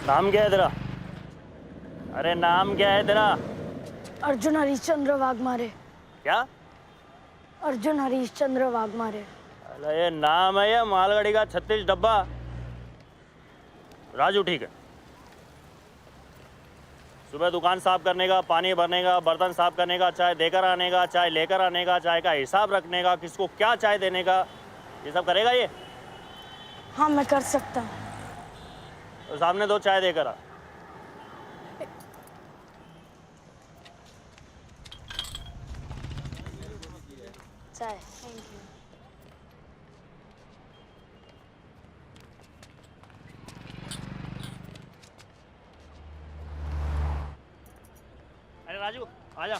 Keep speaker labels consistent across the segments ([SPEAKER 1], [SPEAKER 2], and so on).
[SPEAKER 1] नाम क्या है तेरा? अरे नाम क्या है तेरा?
[SPEAKER 2] अर्जुन हरीशचंद्र वाघमारे।
[SPEAKER 1] क्या?
[SPEAKER 2] अर्जुन हरीशचंद्र वाघमारे।
[SPEAKER 1] अरे ये नाम है या मालगाड़ी का 36 डब्बा? राजू ठीक है। सुबह दुकान साफ करने का, पानी भरने का, बर्तन साफ करने का, चाय देकर आने का, चाय लेकर आने का, चाय का हिसाब रखने का, किसको क्या चाय देने का, ये सब करेगा ये?
[SPEAKER 2] हाँ मैं कर सकता हूँ।
[SPEAKER 1] तो सामने 2 चाय देकर आ।
[SPEAKER 2] चाय।
[SPEAKER 1] अरे राजू आजा।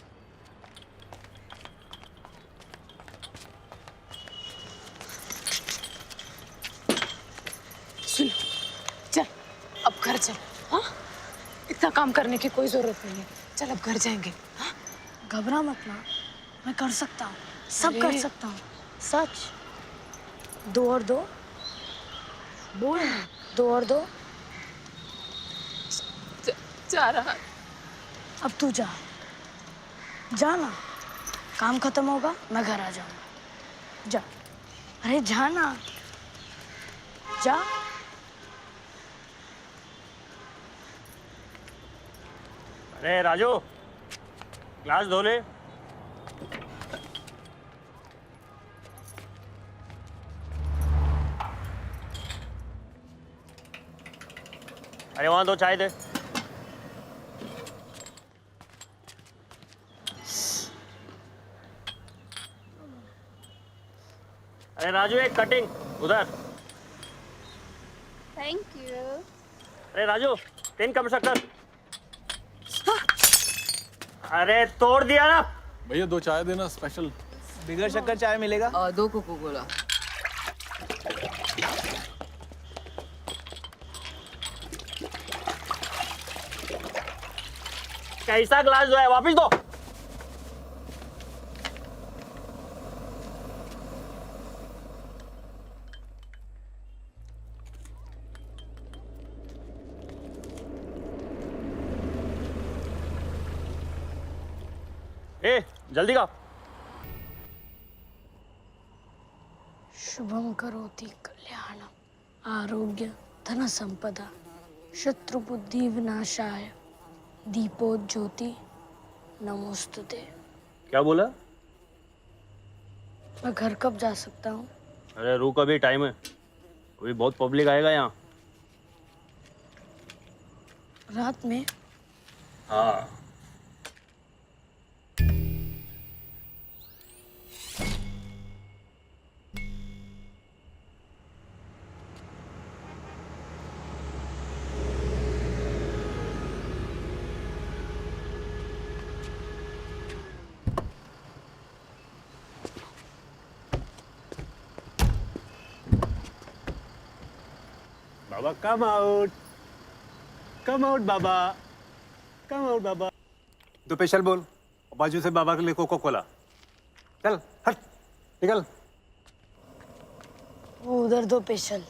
[SPEAKER 3] सुन, चल अब घर चल। हाँ, इतना काम करने की कोई जरूरत नहीं है। चल अब घर जाएंगे। हाँ,
[SPEAKER 2] घबरा मत ना, मैं कर सकता हूँ, सब कर सकता हूँ। सच। 2 और 2 बोल ना। 2 और 2।
[SPEAKER 3] जा रहा।
[SPEAKER 2] अब तू जा, जा ना। काम खत्म होगा मैं घर आ जाऊंगा। जा। अरे जा ना, जा।
[SPEAKER 1] अरे राजू ग्लास धो ले। अरे वहां 2 चाय दे। अरे राजू एक कटिंग उधर।
[SPEAKER 4] Thank you.
[SPEAKER 1] अरे राजू 3 कम शक्कर। अरे तोड़ दिया ना।
[SPEAKER 5] भैया 2 चाय देना स्पेशल।
[SPEAKER 6] बिगर शक्कर चाय मिलेगा?
[SPEAKER 3] 2 कोको कोला।
[SPEAKER 1] कैसा ग्लास जो है वापिस दो। ए जल्दी का।
[SPEAKER 2] शुभम करोति कल्याणम आरोग्य धन संपदा शत्रुबुद्धि विनाशाय दीपो ज्योति नमोस्तुते।
[SPEAKER 1] क्या बोला?
[SPEAKER 2] मैं घर कब जा सकता हूँ?
[SPEAKER 1] अरे रुक अभी टाइम है, अभी बहुत पब्लिक आएगा यहाँ।
[SPEAKER 2] रात में?
[SPEAKER 1] हाँ।
[SPEAKER 6] बाबा कम आउट बाबा, कम आउट बाबा। तो स्पेशल बोल, बाजू से बाबा के लिए कोको कोला। चल हट निकल।
[SPEAKER 2] वो उधर 2 स्पेशल।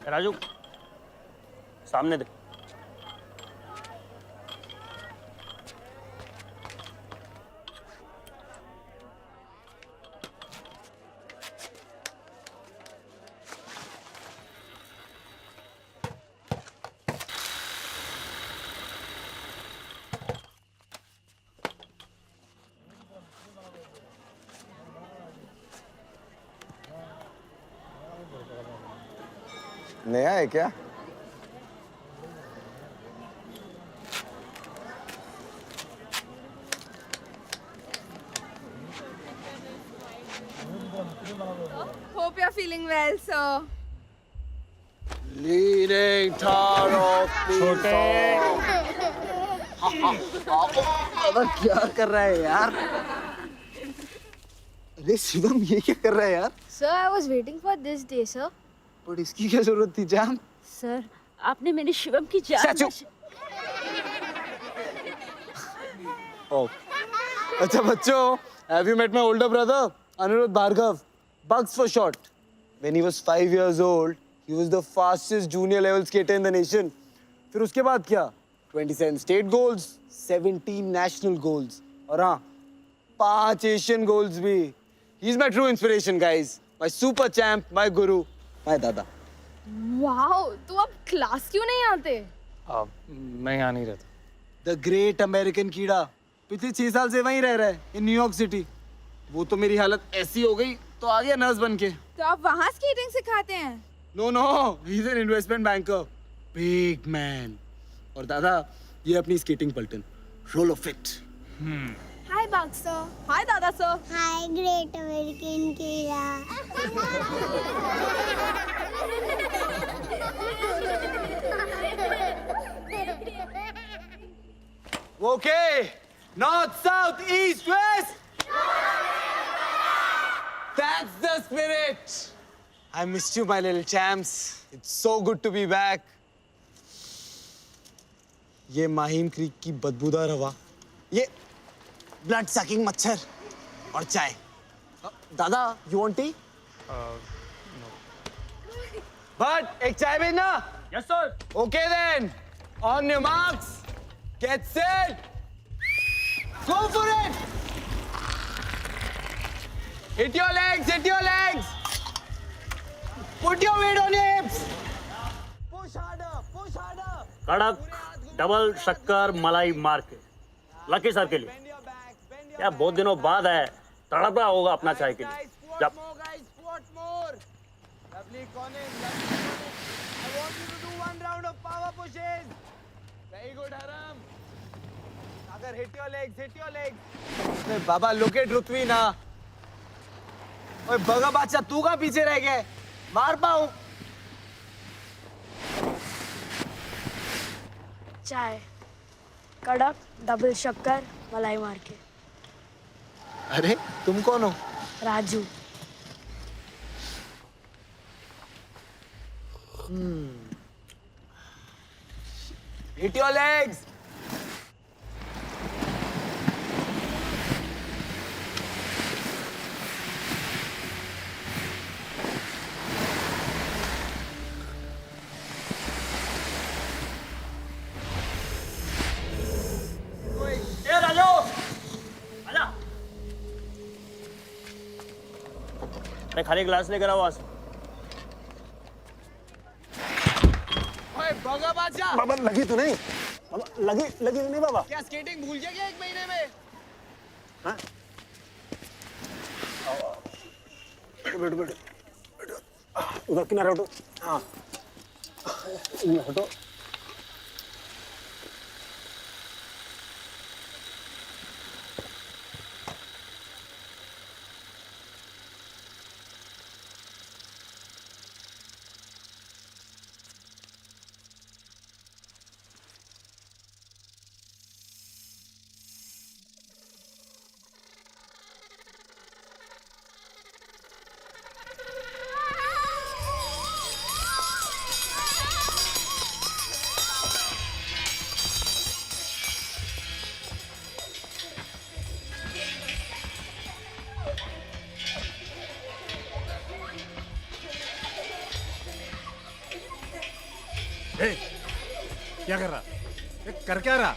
[SPEAKER 1] राजू सामने दे।
[SPEAKER 7] नया है क्या?
[SPEAKER 4] Hope you're feeling well, sir.
[SPEAKER 7] Leading Taro छोटे क्या कर रहा है यार?
[SPEAKER 8] अरे शिवम ये क्या कर रहा है यार?
[SPEAKER 9] Sir, I was waiting for this day, sir.
[SPEAKER 8] पर इसकी क्या जरूरत थी जान?
[SPEAKER 9] Sir, आपने मेरे शिवम की जान
[SPEAKER 8] चुप। Oh. अच्छा बच्चों, have you met my older brother, Anirudh Bhargav? Bugs for short. When he was 5 years old, he was the fastest junior level skater in the nation. फिर उसके बाद क्या? 27 state goals, 17 national goals. और हाँ, 5 Asian goals भी. He's my true inspiration, guys. My super champ, my guru, my dada.
[SPEAKER 4] Wow, तू अब class क्यों नहीं आते?
[SPEAKER 5] मैं यहाँ नहीं रहता।
[SPEAKER 8] The great American कीड़ा पिछले 6 साल से वहीं रह रहा है in New York City. वो तो मेरी हालत ऐसी हो गई तो आ गया नर्स बन के.
[SPEAKER 4] तो आप वहाँ स्केटिंग सिखाते हैं?
[SPEAKER 8] No, no, he's an investment banker. Big man. और दादा, ये अपनी स्केटिंग पलटन. Roll of it.
[SPEAKER 4] हाय बाग सर। हाय दादा सर।
[SPEAKER 10] हाय ग्रेट अमेरिकन कीड़ा।
[SPEAKER 8] Okay. North, south, east, west. That's the spirit. I missed you, my little champs. It's so good to be back. ये Mahim creek की बदबूदार हवा, ये blood sucking मच्छर और चाय. दादा, you want tea? But एक चाय भेजना.
[SPEAKER 1] Yes, sir.
[SPEAKER 8] Okay then. On your marks. Get set. Go for it. Hit your legs. Hit your legs. Put your weight on your hips. Push harder. Push harder.
[SPEAKER 1] कड़क double शक्कर मलाई मार के lucky sir के लिए
[SPEAKER 8] Bend your back. Bend your
[SPEAKER 1] क्या बहुत दिनों बाद है, तड़पा होगा अपना चाय के लिए.
[SPEAKER 8] Squat
[SPEAKER 1] जब
[SPEAKER 8] more, guys. Squat more. Lovely Conan. Lovely Conan. I want you to do one round of power pushes. Very good, Haram. Sagar, hit your legs. Hit your legs. Hey, Baba, look at Ruthvi ना. ओए बगा बादशाह, तू कहाँ पीछे रह गया? मार पाऊँ?
[SPEAKER 2] चाय कड़क डबल शक्कर मलाई मार के.
[SPEAKER 8] अरे तुम कौन हो?
[SPEAKER 2] राजू.
[SPEAKER 8] Hit your legs.
[SPEAKER 1] ए राजू आजा. अरे खाली ग्लास लेकर आओ. आज
[SPEAKER 8] ओए बगा बादशाह,
[SPEAKER 6] बाबा लगी तो नहीं? बाबा लगी लगी तो नहीं बाबा?
[SPEAKER 8] क्या स्केटिंग भूल जाएगा 1 महीने में?
[SPEAKER 6] बैठो बैठो उधर किनारे हटो. हाँ इधर हटो.
[SPEAKER 11] क्या कर रहा? कर क्या रहा?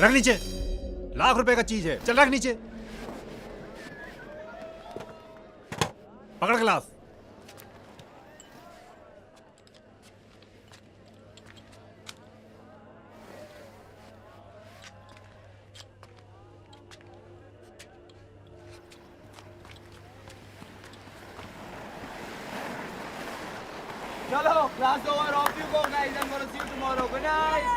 [SPEAKER 11] रख नीचे. ₹1,00,000 का चीज है. चल रख नीचे. पकड़ गिलास.
[SPEAKER 8] चलो, class over. Off you go, guys. I'm gonna see you tomorrow. Good night.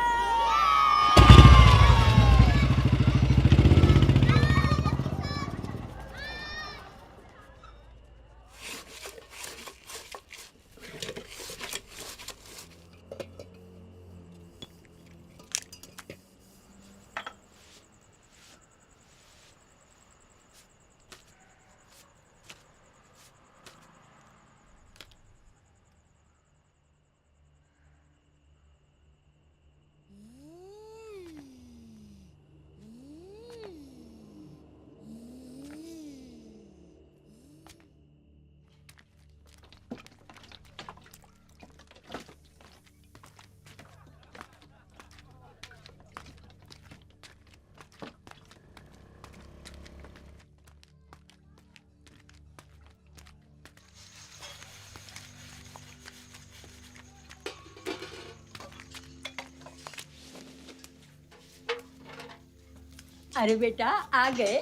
[SPEAKER 3] अरे बेटा आ गए।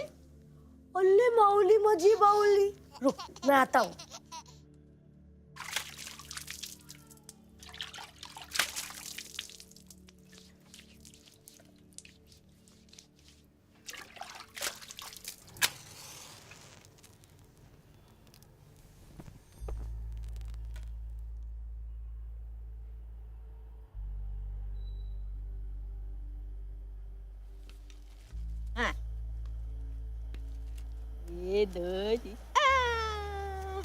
[SPEAKER 2] अल्ले माऊली मजी बाऊली, रुक मैं आता हूँ।
[SPEAKER 3] ये दो जी।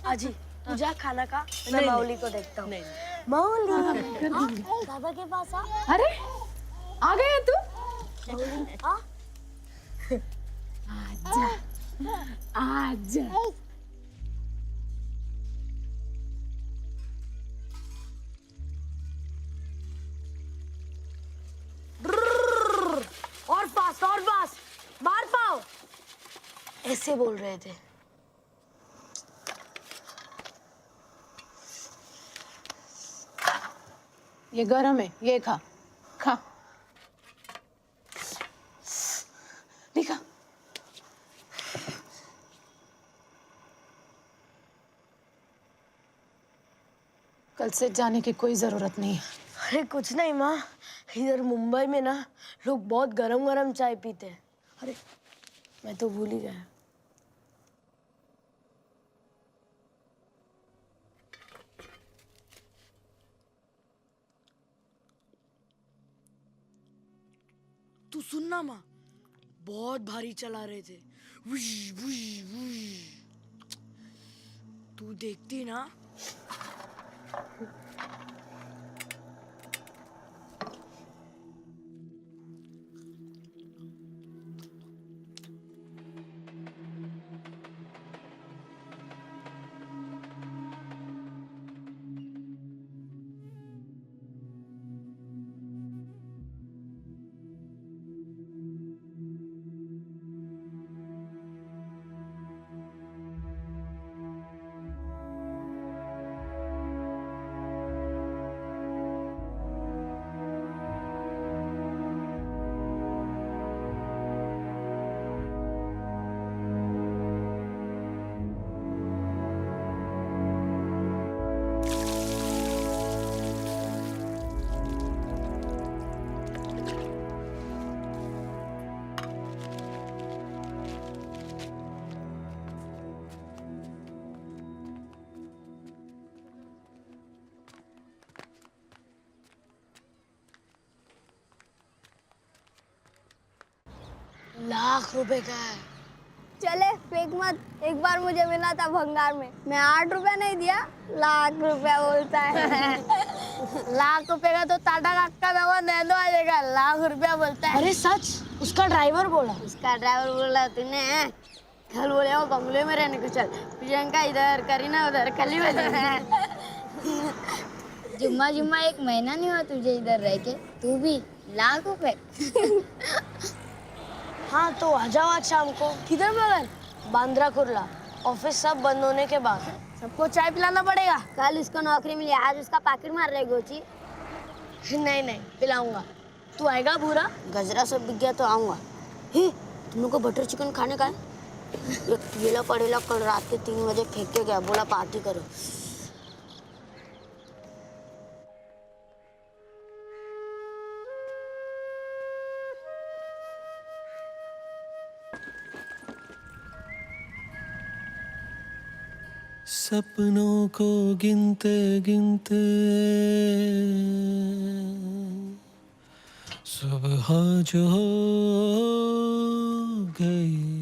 [SPEAKER 2] आजी तू जा खाना खा, मैं माऊली को देखता हूँ। माऊली दादा के पास आ।
[SPEAKER 3] अरे आ गए तू।
[SPEAKER 2] आ
[SPEAKER 3] आजा आजा।
[SPEAKER 2] और पास बाहर पाओ, ऐसे बोल रहे थे।
[SPEAKER 3] ये गरम है, ये खा खा। दिखा। कल से जाने की कोई जरूरत नहीं है।
[SPEAKER 2] अरे कुछ नहीं माँ, इधर मुंबई में ना लोग बहुत गरम गरम चाय पीते हैं। अरे मैं तो भूल ही गया। तू सुनना माँ, बहुत भारी चला रहे थे। Whoosh whoosh whoosh. तू देखती ना। लाख रुपए का है।
[SPEAKER 10] चले फेंक मत, एक बार मुझे मिला था भंगार में, मैं 8 रुपया नहीं दिया, लाख रुपया बोलता है। लाख रुपए का तो टाटा काका दवा दे दो आएगा, लाख रुपया बोलता है।
[SPEAKER 2] अरे सच, उसका ड्राइवर बोला।
[SPEAKER 10] उसका ड्राइवर बोला तूने कल बोले वो बंगले में रहने को चल, प्रियंका इधर करीना उधर, कल ही
[SPEAKER 9] जुम्मा जुम्मा 1 महीना नहीं हुआ तुझे इधर रह के, तू भी लाख रुपए।
[SPEAKER 2] हाँ तो आ जाओ आज शाम को। किधर मगर? बांद्रा कुर्ला, ऑफिस सब बंद होने के बाद।
[SPEAKER 10] सबको चाय पिलाना पड़ेगा। कल इसको नौकरी मिली, आज उसका पैकेट मार रहे गोची।
[SPEAKER 2] नहीं नहीं पिलाऊंगा। तू आएगा भूरा?
[SPEAKER 10] गजरा सब बिक गया तो आऊंगा। हे तुम लोग को बटर चिकन खाने का है? ये केला पड़ेला कल रात के 3 बजे फेंक के गया, बोला पार्टी करो।
[SPEAKER 8] सपनों को गिनते गिनते सुबह जो हो गई।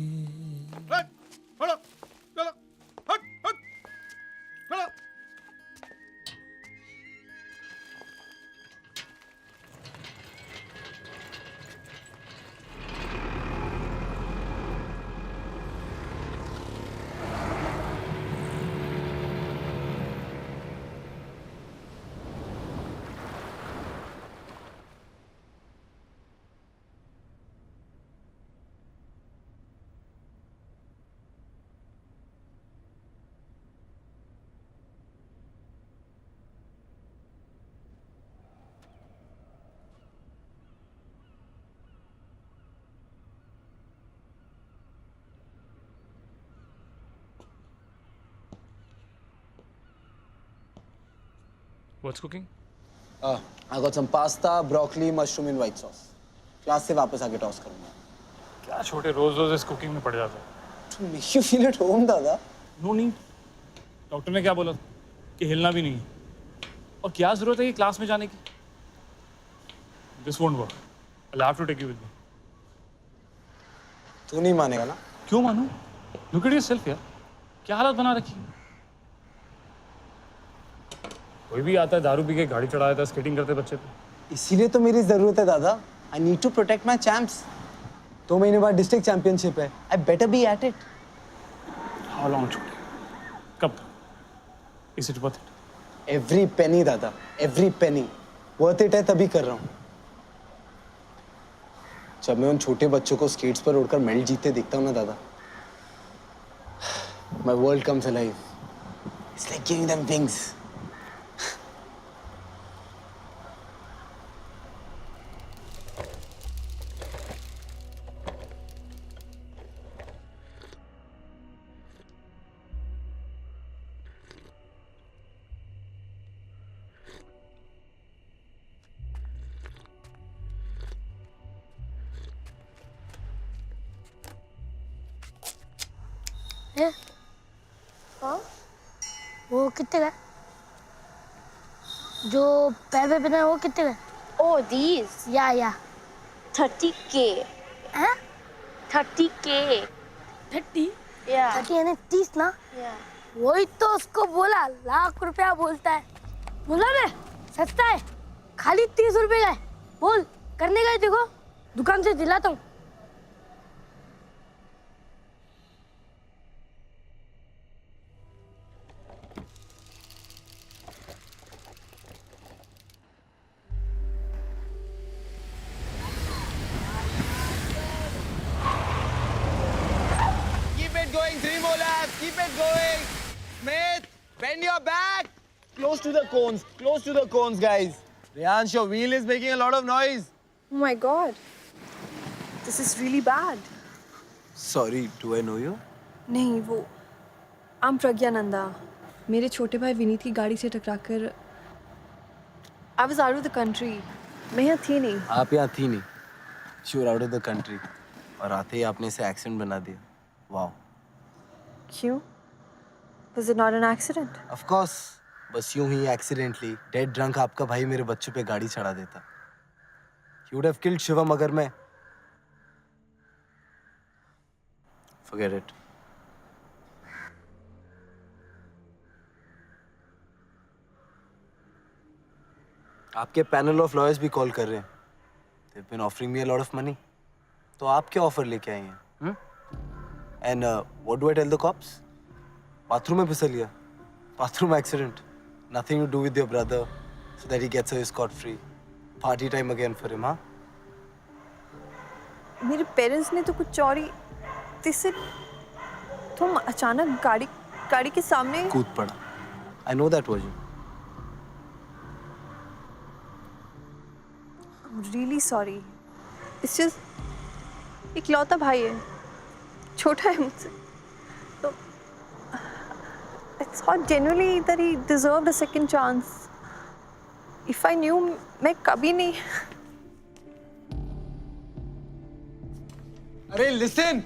[SPEAKER 5] What's cooking?
[SPEAKER 8] I got some pasta, broccoli, mushroom in white sauce. Class से वापस आके टॉस करूंगा.
[SPEAKER 5] क्या छोटे रोज इस कुकिंग में पड़ जाते हैं.
[SPEAKER 8] To make you feel at home, दादा.
[SPEAKER 5] नो नहीं. डॉक्टर ने क्या बोला कि हिलना भी नहीं है. और क्या जरूरत है ये क्लास में जाने की? This won't work. I'll have to take you with me.
[SPEAKER 8] तू नहीं मानेगा ना?
[SPEAKER 5] क्यों मानूं? Look at yourself यार. क्या हालत बना रखी है? कोई भी आता है दारू पी के गाड़ी चढ़ा देता है स्केटिंग करते बच्चे पे.
[SPEAKER 8] इसीलिए तो मेरी जरूरत है दादा. I need to protect my champs. 2 महीने बाद डिस्ट्रिक्ट चैंपियनशिप है. I better be at it.
[SPEAKER 5] How long छोटे? कब? Is it worth it?
[SPEAKER 8] Every penny दादा. Every penny. Worth it है तभी कर रहा हूँ. जब मैं उन छोटे बच्चों को स्केट्स पर उड़कर मेडल जीतते देखता हूँ ना दादा, my world comes alive. It's like giving them wings.
[SPEAKER 2] वो कितने का? जो पैर पे पहना है वो कितने का?
[SPEAKER 10] Oh, these.
[SPEAKER 2] या
[SPEAKER 10] 30K.
[SPEAKER 2] हैं?
[SPEAKER 10] 30K.
[SPEAKER 2] 30?
[SPEAKER 10] Yeah.
[SPEAKER 2] 30 यानी 30 ना?
[SPEAKER 10] Yeah.
[SPEAKER 2] वही तो उसको बोला, लाख रुपया बोलता है. बोला मैं, सस्ता है, खाली 30 रुपए का है. बोल, करने गए देखो, दुकान से दिलाता हूँ.
[SPEAKER 8] Going, 3 more laps. Keep it going. Smith, bend your back. Close to the cones. Close to the cones, guys. Riyansh, your wheel is making a lot of noise.
[SPEAKER 3] Oh my God. This is really bad.
[SPEAKER 8] Sorry, do I know you?
[SPEAKER 3] नहीं वो I'm Pragya Nanda. मेरे छोटे भाई विनीत की गाड़ी से टकराकर I was out of the country. मैं यहाँ थी नहीं.
[SPEAKER 8] आप यहाँ थी नहीं. You were out of the country. और आते ही आपने इसे एक्सीडेंट बना दिया. Wow.
[SPEAKER 3] क्यों? Was it not an accident?
[SPEAKER 8] Of course. बस यूं ही accidentally dead drunk आपका भाई मेरे बच्चों पे गाड़ी चढ़ा देता. He would have killed Shivam अगर मैं. Forget it. आपके पैनल ऑफ लॉयर्स भी कॉल कर रहे हैं. They've been offering me a lot of money. तो आप क्या ऑफर लेके आई हैं? And what do I tell the cops? Bathroom में फिसल गया. Bathroom accident. Nothing to do with your brother, so that he gets away scot free. Party time again for him, हाँ?
[SPEAKER 3] मेरे पेरेंट्स ने तो कुछ चोरी तिसे तुम अचानक गाड़ी के सामने
[SPEAKER 8] कूद पड़ा. I know that version.
[SPEAKER 3] I'm really sorry. It's just इकलौता भाई है. छोटा है मुझसे. तो I thought genuinely that he deserved a second chance. If I knew, मैं कभी नहीं.
[SPEAKER 8] अरे listen.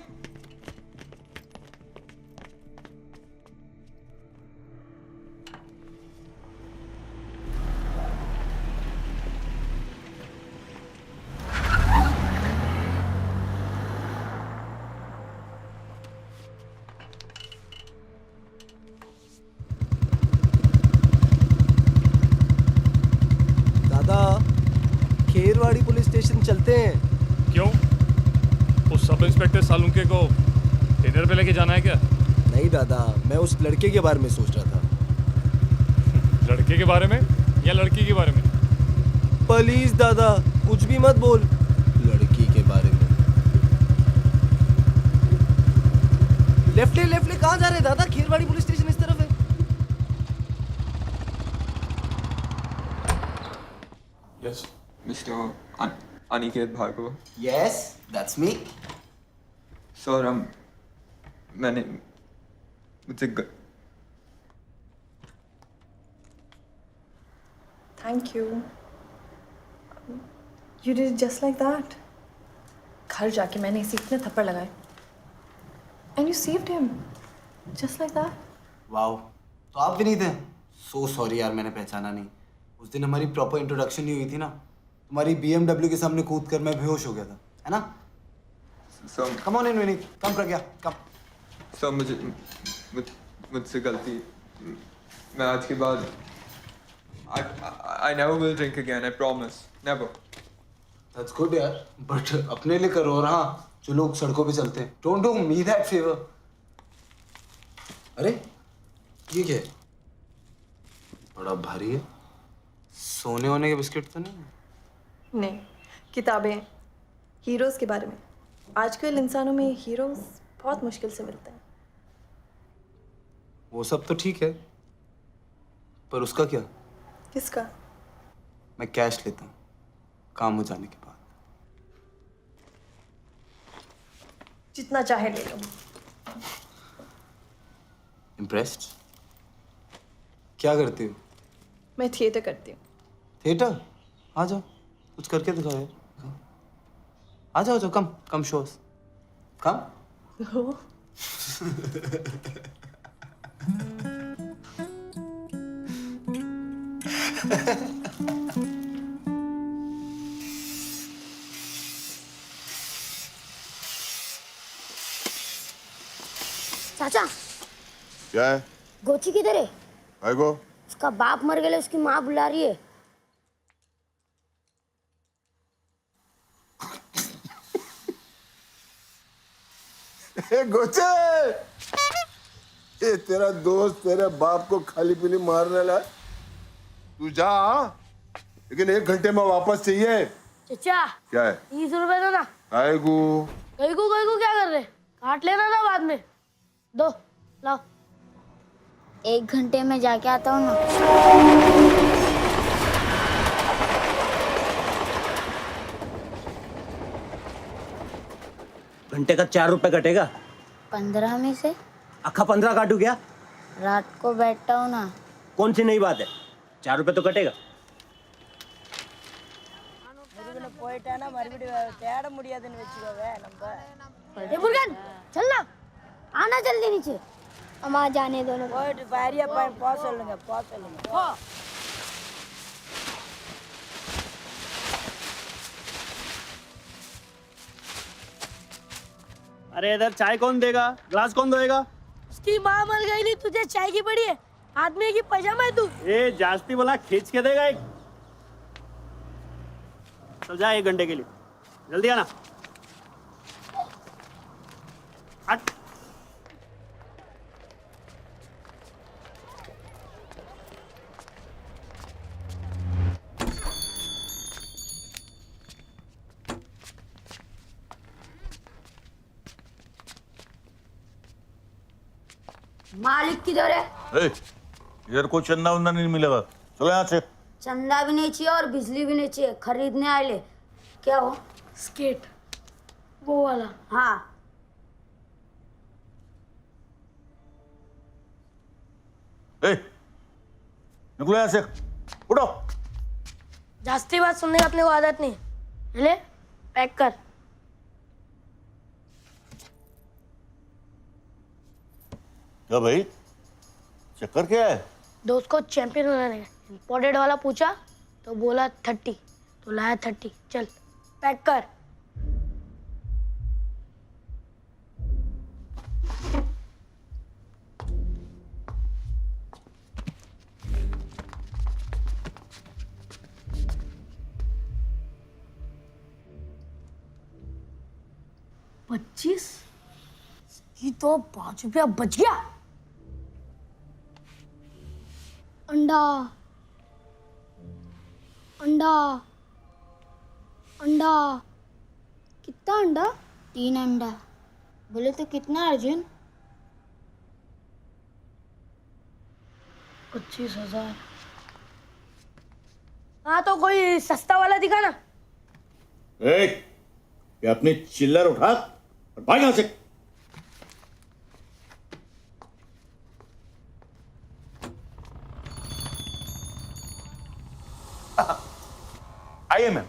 [SPEAKER 8] खेरवाड़ी पुलिस स्टेशन चलते हैं.
[SPEAKER 5] क्यों? उस सब इंस्पेक्टर सालुंके को डिनर पे लेके जाना है क्या?
[SPEAKER 8] नहीं दादा, मैं उस लड़के के बारे में सोच रहा था.
[SPEAKER 5] लड़के के बारे में या लड़की के बारे में?
[SPEAKER 8] प्लीज दादा, कुछ भी मत बोल. लड़की के बारे में. लेफ्ट ले कहाँ जा रहे दादा? खेरवाड़ी पुलिस स्टेशन इस तरफ है.
[SPEAKER 5] Yes.
[SPEAKER 7] Mr. Aniket Bhargava.
[SPEAKER 8] Yes, that's me.
[SPEAKER 7] Sir, मैंने मुझे
[SPEAKER 3] Thank you. You did it just like that. घर जाके मैंने इसे इतने थप्पड़ लगाए. And you saved him. Just like that.
[SPEAKER 8] Wow, तो आप भी नहीं थे? So sorry यार, मैंने पहचाना नहीं. उस दिन हमारी प्रॉपर इंट्रोडक्शन नहीं हुई थी ना. तुम्हारी BMW के सामने कूद कर मैं बेहोश हो गया था, है ना?
[SPEAKER 7] Sir
[SPEAKER 8] Come on in, Vinny. Come Pragya, come.
[SPEAKER 7] Sir मुझसे गलती. मैं आज के बाद I never will drink again. I promise. Never.
[SPEAKER 8] That's good यार. But अपने लिए करो और हाँ, जो लोग सड़कों पे चलते हैं. Don't do me that favor. अरे ये क्या है? बड़ा भारी है. सोने होने के बिस्किट तो नहीं?
[SPEAKER 3] नहीं, किताबें हीरोज के बारे में. आजकल इंसानों में हीरोज बहुत मुश्किल से मिलते हैं.
[SPEAKER 8] वो सब तो ठीक है, पर उसका क्या?
[SPEAKER 3] किसका?
[SPEAKER 8] मैं कैश लेता हूँ काम हो जाने के बाद.
[SPEAKER 3] जितना चाहे ले लो.
[SPEAKER 8] इम्प्रेस्ड? क्या करती हो?
[SPEAKER 3] मैं थिएटर करती हूँ.
[SPEAKER 8] थिएटर? आ जाओ, कुछ करके दिखाओ यार. आ जाओ, जाओ, कम शोज. कम.
[SPEAKER 10] चाचा
[SPEAKER 12] क्या है?
[SPEAKER 10] गोची किधर है?
[SPEAKER 12] आएगो?
[SPEAKER 10] उसका बाप मर गया, उसकी माँ बुला रही है.
[SPEAKER 12] गोचे, ये तेरा दोस्त तेरे बाप को खाली पीली मारने ला. तू जा, लेकिन 1 घंटे में वापस चाहिए.
[SPEAKER 2] चाचा
[SPEAKER 12] क्या है?
[SPEAKER 2] 30 रुपए दो ना.
[SPEAKER 12] आएगो.
[SPEAKER 2] गई को क्या कर रहे? काट लेना था बाद में. दो लाओ.
[SPEAKER 10] 1 घंटे में जाके आता हूँ ना.
[SPEAKER 1] घंटे का 4 रुपए कटेगा.
[SPEAKER 10] 15 में से
[SPEAKER 1] अक्खा 15 काटू क्या?
[SPEAKER 10] रात को बैठता हूँ ना.
[SPEAKER 1] कौन सी नई बात है? 4 रुपए तो कटेगा.
[SPEAKER 2] ए मुर्गन चल ना.
[SPEAKER 10] आना जल्दी नीचे. हम आ जाने दो ना.
[SPEAKER 1] अरे इधर चाय कौन देगा? ग्लास कौन धोएगा?
[SPEAKER 2] उसकी माँ मर गई नहीं, तुझे चाय की पड़ी है. आदमी की पजामा है तू.
[SPEAKER 1] ए जास्ती बोला खींच के देगा एक. चल जा 1 घंटे के लिए. जल्दी आना. हट.
[SPEAKER 10] मालिक किधर है?
[SPEAKER 12] इधर कोई चंदा वंदा नहीं मिलेगा. चलो यहाँ से.
[SPEAKER 10] चंदा भी नहीं चाहिए और बिजली भी नहीं चाहिए. खरीदने आए ले. क्या हो?
[SPEAKER 2] स्केट वो वाला.
[SPEAKER 10] हाँ.
[SPEAKER 12] निकलो यहाँ से. उठो.
[SPEAKER 2] जास्ती बात सुनने का अपने को आदत नहीं. ले पैक कर.
[SPEAKER 12] क्या भाई, चक्कर क्या है?
[SPEAKER 2] दोस्त को चैंपियन बनाने का. इम्पोर्टेड वाला पूछा तो बोला 30, तो लाया 30. चल पैक कर. $25 ये तो 5 रुपया बच गया.
[SPEAKER 10] अंडा अंडा अंडा. कितना अंडा? 3 अंडा. बोले तो कितना अर्जुन?
[SPEAKER 2] 25,000. हाँ तो कोई सस्ता वाला दिखा ना.
[SPEAKER 12] ये अपनी चिल्लर उठा और भाग यहाँ से.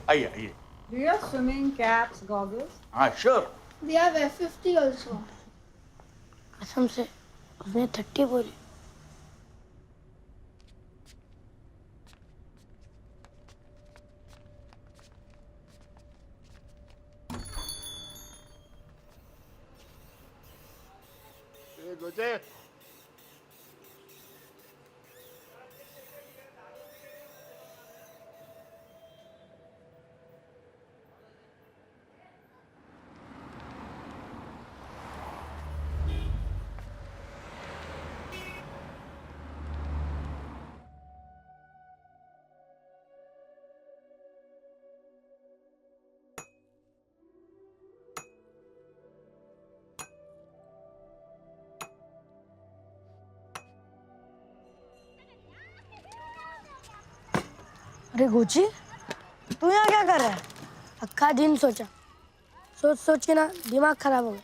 [SPEAKER 1] आइए आइए।
[SPEAKER 3] Do you have swimming caps, goggles?
[SPEAKER 1] हाँ sure.
[SPEAKER 9] We have F50 also.
[SPEAKER 2] कसम से उसने 30 बोली।
[SPEAKER 12] गोचे
[SPEAKER 2] अरे गोची, तू यहाँ क्या कर रहा है? अक्का दिन सोचा, सोच सोच के ना दिमाग खराब हो गया।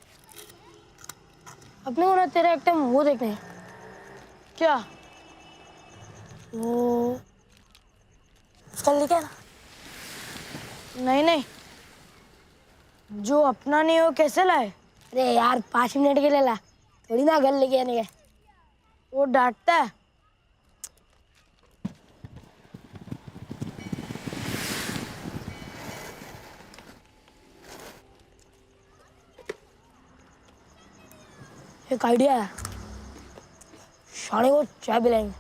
[SPEAKER 2] अपने को ना तेरा एक टाइम वो देखने हैं। क्या वो उसका लिखा है ना? नहीं नहीं, जो अपना नहीं हो कैसे लाए? अरे यार 5 मिनट के लिए ला, थोड़ी ना घर लेके आने का। वो डांटता है। एक आइडिया है, शाने को चाय पिलाएंगे।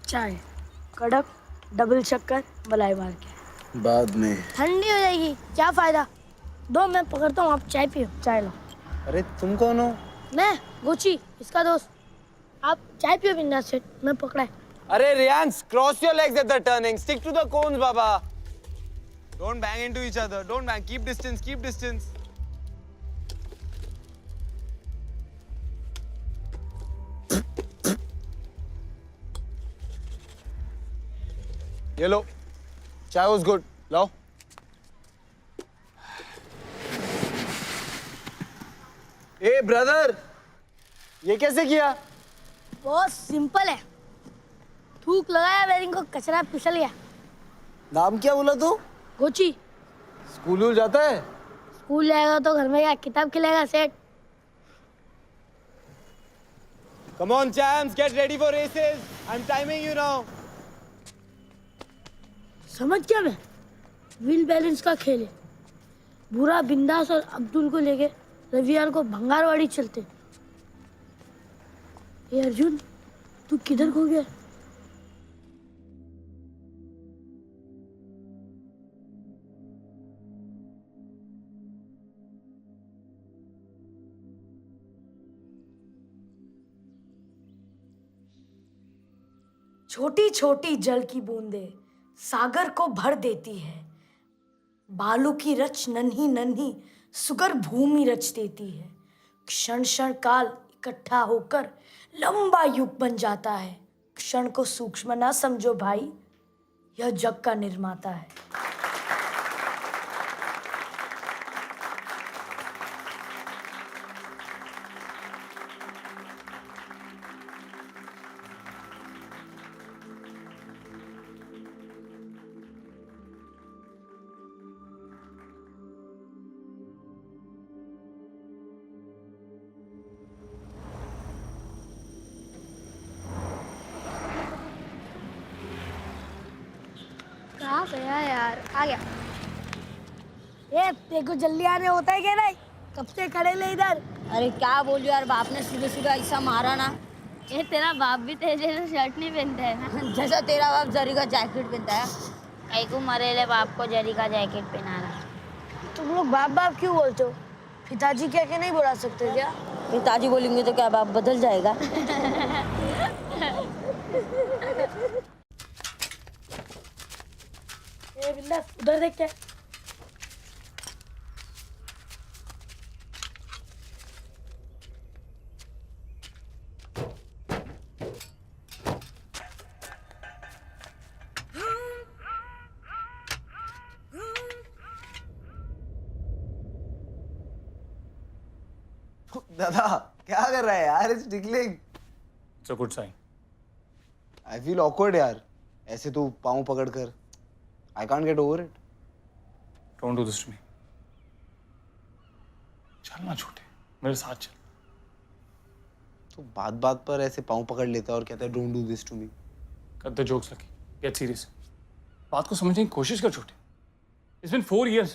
[SPEAKER 2] चाय कड़क, डबल शक्कर, मलाई मार के।
[SPEAKER 8] बाद में।
[SPEAKER 2] ठंडी हो जाएगी, क्या फायदा? दो मैं पकड़ता हूँ, आप चाय पियो। चाय लो।
[SPEAKER 8] अरे तुम कौन हो?
[SPEAKER 2] मैं गोची, इसका दोस्त। आप चाय पियो बिंदास से, मैं पकड़ा है।
[SPEAKER 8] अरे रियांस, cross your legs at the turning, stick to the cones बाबा। Don't bang into each other. Don't bang. Keep distance. Keep distance. ये लो, चाय was good. लाओ। ए ब्रदर, ये कैसे किया?
[SPEAKER 2] बहुत सिंपल है। थूक लगाया, बेरिंग को कचरा फिसल गया।
[SPEAKER 8] नाम क्या बोला तू?
[SPEAKER 2] गोची।
[SPEAKER 8] स्कूल जाता है?
[SPEAKER 2] स्कूल जाएगा तो घर में क्या किताब खिलाएगा सेठ?
[SPEAKER 8] Come on champs, get ready for races. I'm timing you now.
[SPEAKER 2] समझ क्या मैं? व्हील बैलेंस का खेल है। बुरा बिंदास और अब्दुल को लेके रविवार को भंगारवाड़ी चलते। ये अर्जुन, तू किधर खो गया?
[SPEAKER 13] छोटी छोटी जल की बूंदें सागर को भर देती है। बालू की रच नन्ही नन्ही सुगर भूमि रच देती है। क्षण क्षण काल इकट्ठा होकर लंबा युग बन जाता है। क्षण को सूक्ष्म ना समझो भाई, यह जग का निर्माता है।
[SPEAKER 10] कहाँ गया यार? आ गया।
[SPEAKER 2] ए, तेरे को जल्दी आने होता है क्या नहीं? कब से खड़े ले इधर?
[SPEAKER 9] अरे क्या बोलूं यार, बाप ने सीधे सीधा ऐसा मारा ना। ये तेरा बाप भी तेरे जैसा शर्ट नहीं पहनता है ना?
[SPEAKER 10] जैसा तेरा बाप जरी का जैकेट पहनता है।
[SPEAKER 9] कई को मरेले बाप को जरी का जैकेट पहना रहा।
[SPEAKER 2] तुम लोग बाप बाप क्यों बोलते हो? पिताजी कह के नहीं बुला सकते क्या?
[SPEAKER 9] पिताजी बोलेंगे तो क्या बाप बदल जाएगा?
[SPEAKER 2] ए बिंदास, उधर देख क्या?
[SPEAKER 8] दादा क्या कर रहा है यार? It's tickling.
[SPEAKER 5] It's a good sign.
[SPEAKER 8] I feel awkward यार, ऐसे तू पाँव पकड़ कर. I can't get over it.
[SPEAKER 5] Don't do this to me. चल ना छोटे, मेरे साथ चल.
[SPEAKER 8] तो बात बात पर ऐसे पाँव पकड़ लेता है और कहता है don't do this to me.
[SPEAKER 5] Cut the jokes Lucky, get serious. बात को समझने की कोशिश कर छोटे. It's been 4 years.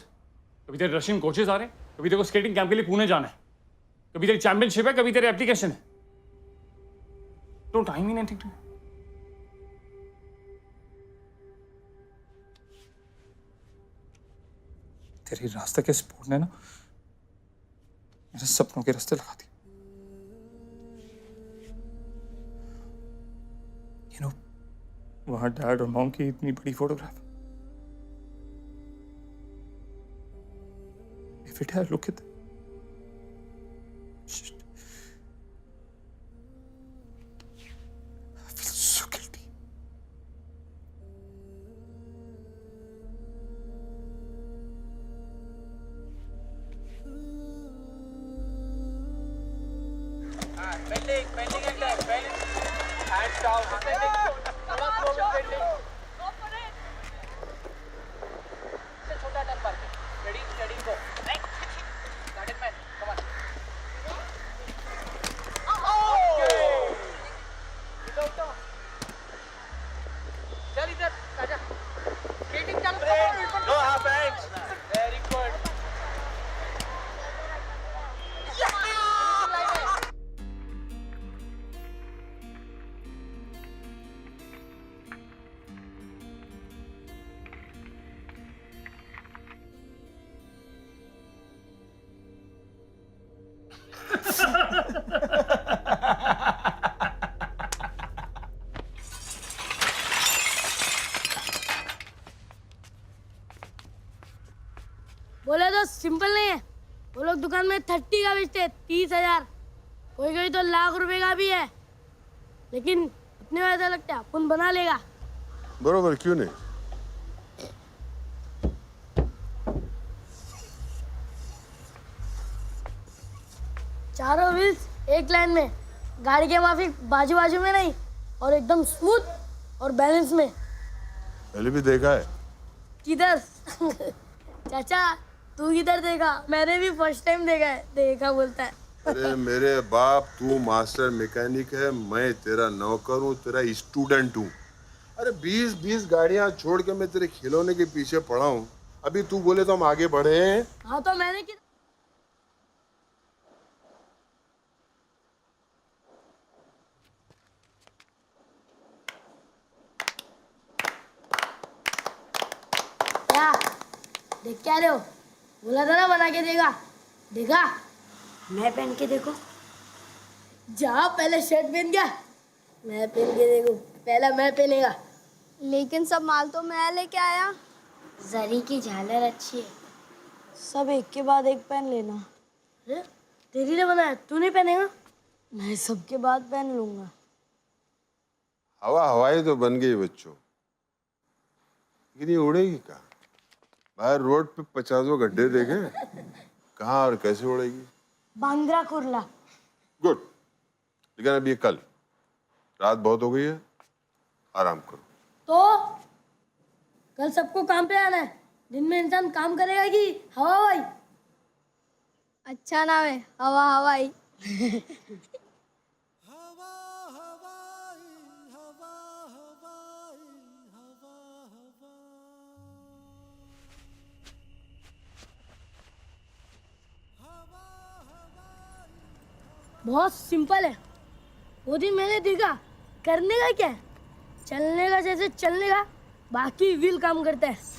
[SPEAKER 5] कभी तेरे रशियन कोचेस आ रहे हैं, कभी तेरे को स्केटिंग कैंप के लिए पुणे जाना है, कभी तेरी चैंपियनशिप है, कभी तेरे एप्लीकेशन है. Don't I mean anything to. तेरी रास्ते के स्पोर्ट ने ना मेरे सपनों के रास्ते लगा दिए. यू नो, वहां डैड और मॉम की इतनी बड़ी photograph. Every day I look at them. Shit. I feel so guilty.
[SPEAKER 14] Bending and left, bend. Hands down, bending. Come on, go bending. Go for it. से छोटा टर्न मार के. Ready, steady, go. Right. Got it, man. Come on. Okay. Without. चल इधर, आजा. Skating चल. No half hands. Very good.
[SPEAKER 2] बोले तो सिंपल नहीं है. वो लोग दुकान में 30 का बेचते, 30,000. कोई कोई तो लाख रुपए का भी है. लेकिन अपने वैसा लगता है अपन बना लेगा.
[SPEAKER 12] बरोबर, क्यों नहीं.
[SPEAKER 2] चारों व्हील्स एक लाइन में, गाड़ी के माफिक बाजू बाजू में नहीं, और एकदम स्मूथ और बैलेंस में.
[SPEAKER 12] पहले भी देखा है.
[SPEAKER 2] किधर? चाचा तू किधर देखा? मैंने भी फर्स्ट टाइम देखा है. देखा बोलता है.
[SPEAKER 12] अरे मेरे बाप, तू मास्टर मैकेनिक है, मैं तेरा नौकर हूँ, तेरा स्टूडेंट हूँ. अरे 20-20 गाड़ियाँ छोड़ के मैं तेरे खिलौने के पीछे पड़ा हूँ. अभी तू बोले तो हम आगे बढ़े हैं.
[SPEAKER 2] हाँ तो मैंने क्या देख क्या रहे हो? बोला था ना बना के देगा. देखा? मैं पहन के देखो. जा पहले शर्ट पहन गया. मैं पहन के देखो. पहला मैं पहनेगा.
[SPEAKER 10] लेकिन सब माल तो मैं लेके आया.
[SPEAKER 2] जरी की झालर अच्छी है. सब एक के बाद एक पहन लेना. अरे तेरी ने बनाया, तू नहीं पहनेगा? मैं सबके बाद पहन लूंगा.
[SPEAKER 12] हवा हवाई तो बन गई बच्चों, लेकिन ये उड़ेगी कहाँ? बाहर रोड पे 50 गड्ढे देखे, कहाँ और कैसे उड़ेगी?
[SPEAKER 2] बांद्रा कुर्ला.
[SPEAKER 12] गुड. लेकिन अभी कल रात बहुत हो गई है, आराम करो.
[SPEAKER 2] तो कल सबको काम पे आना है. दिन में इंसान काम करेगा कि हवा हवाई?
[SPEAKER 10] अच्छा नाम है, हवा हवाई.
[SPEAKER 2] बहुत सिंपल है. वो दिन मैंने देखा. करने का क्या है? चलने का जैसे चलने का, बाकी व्हील काम करता है.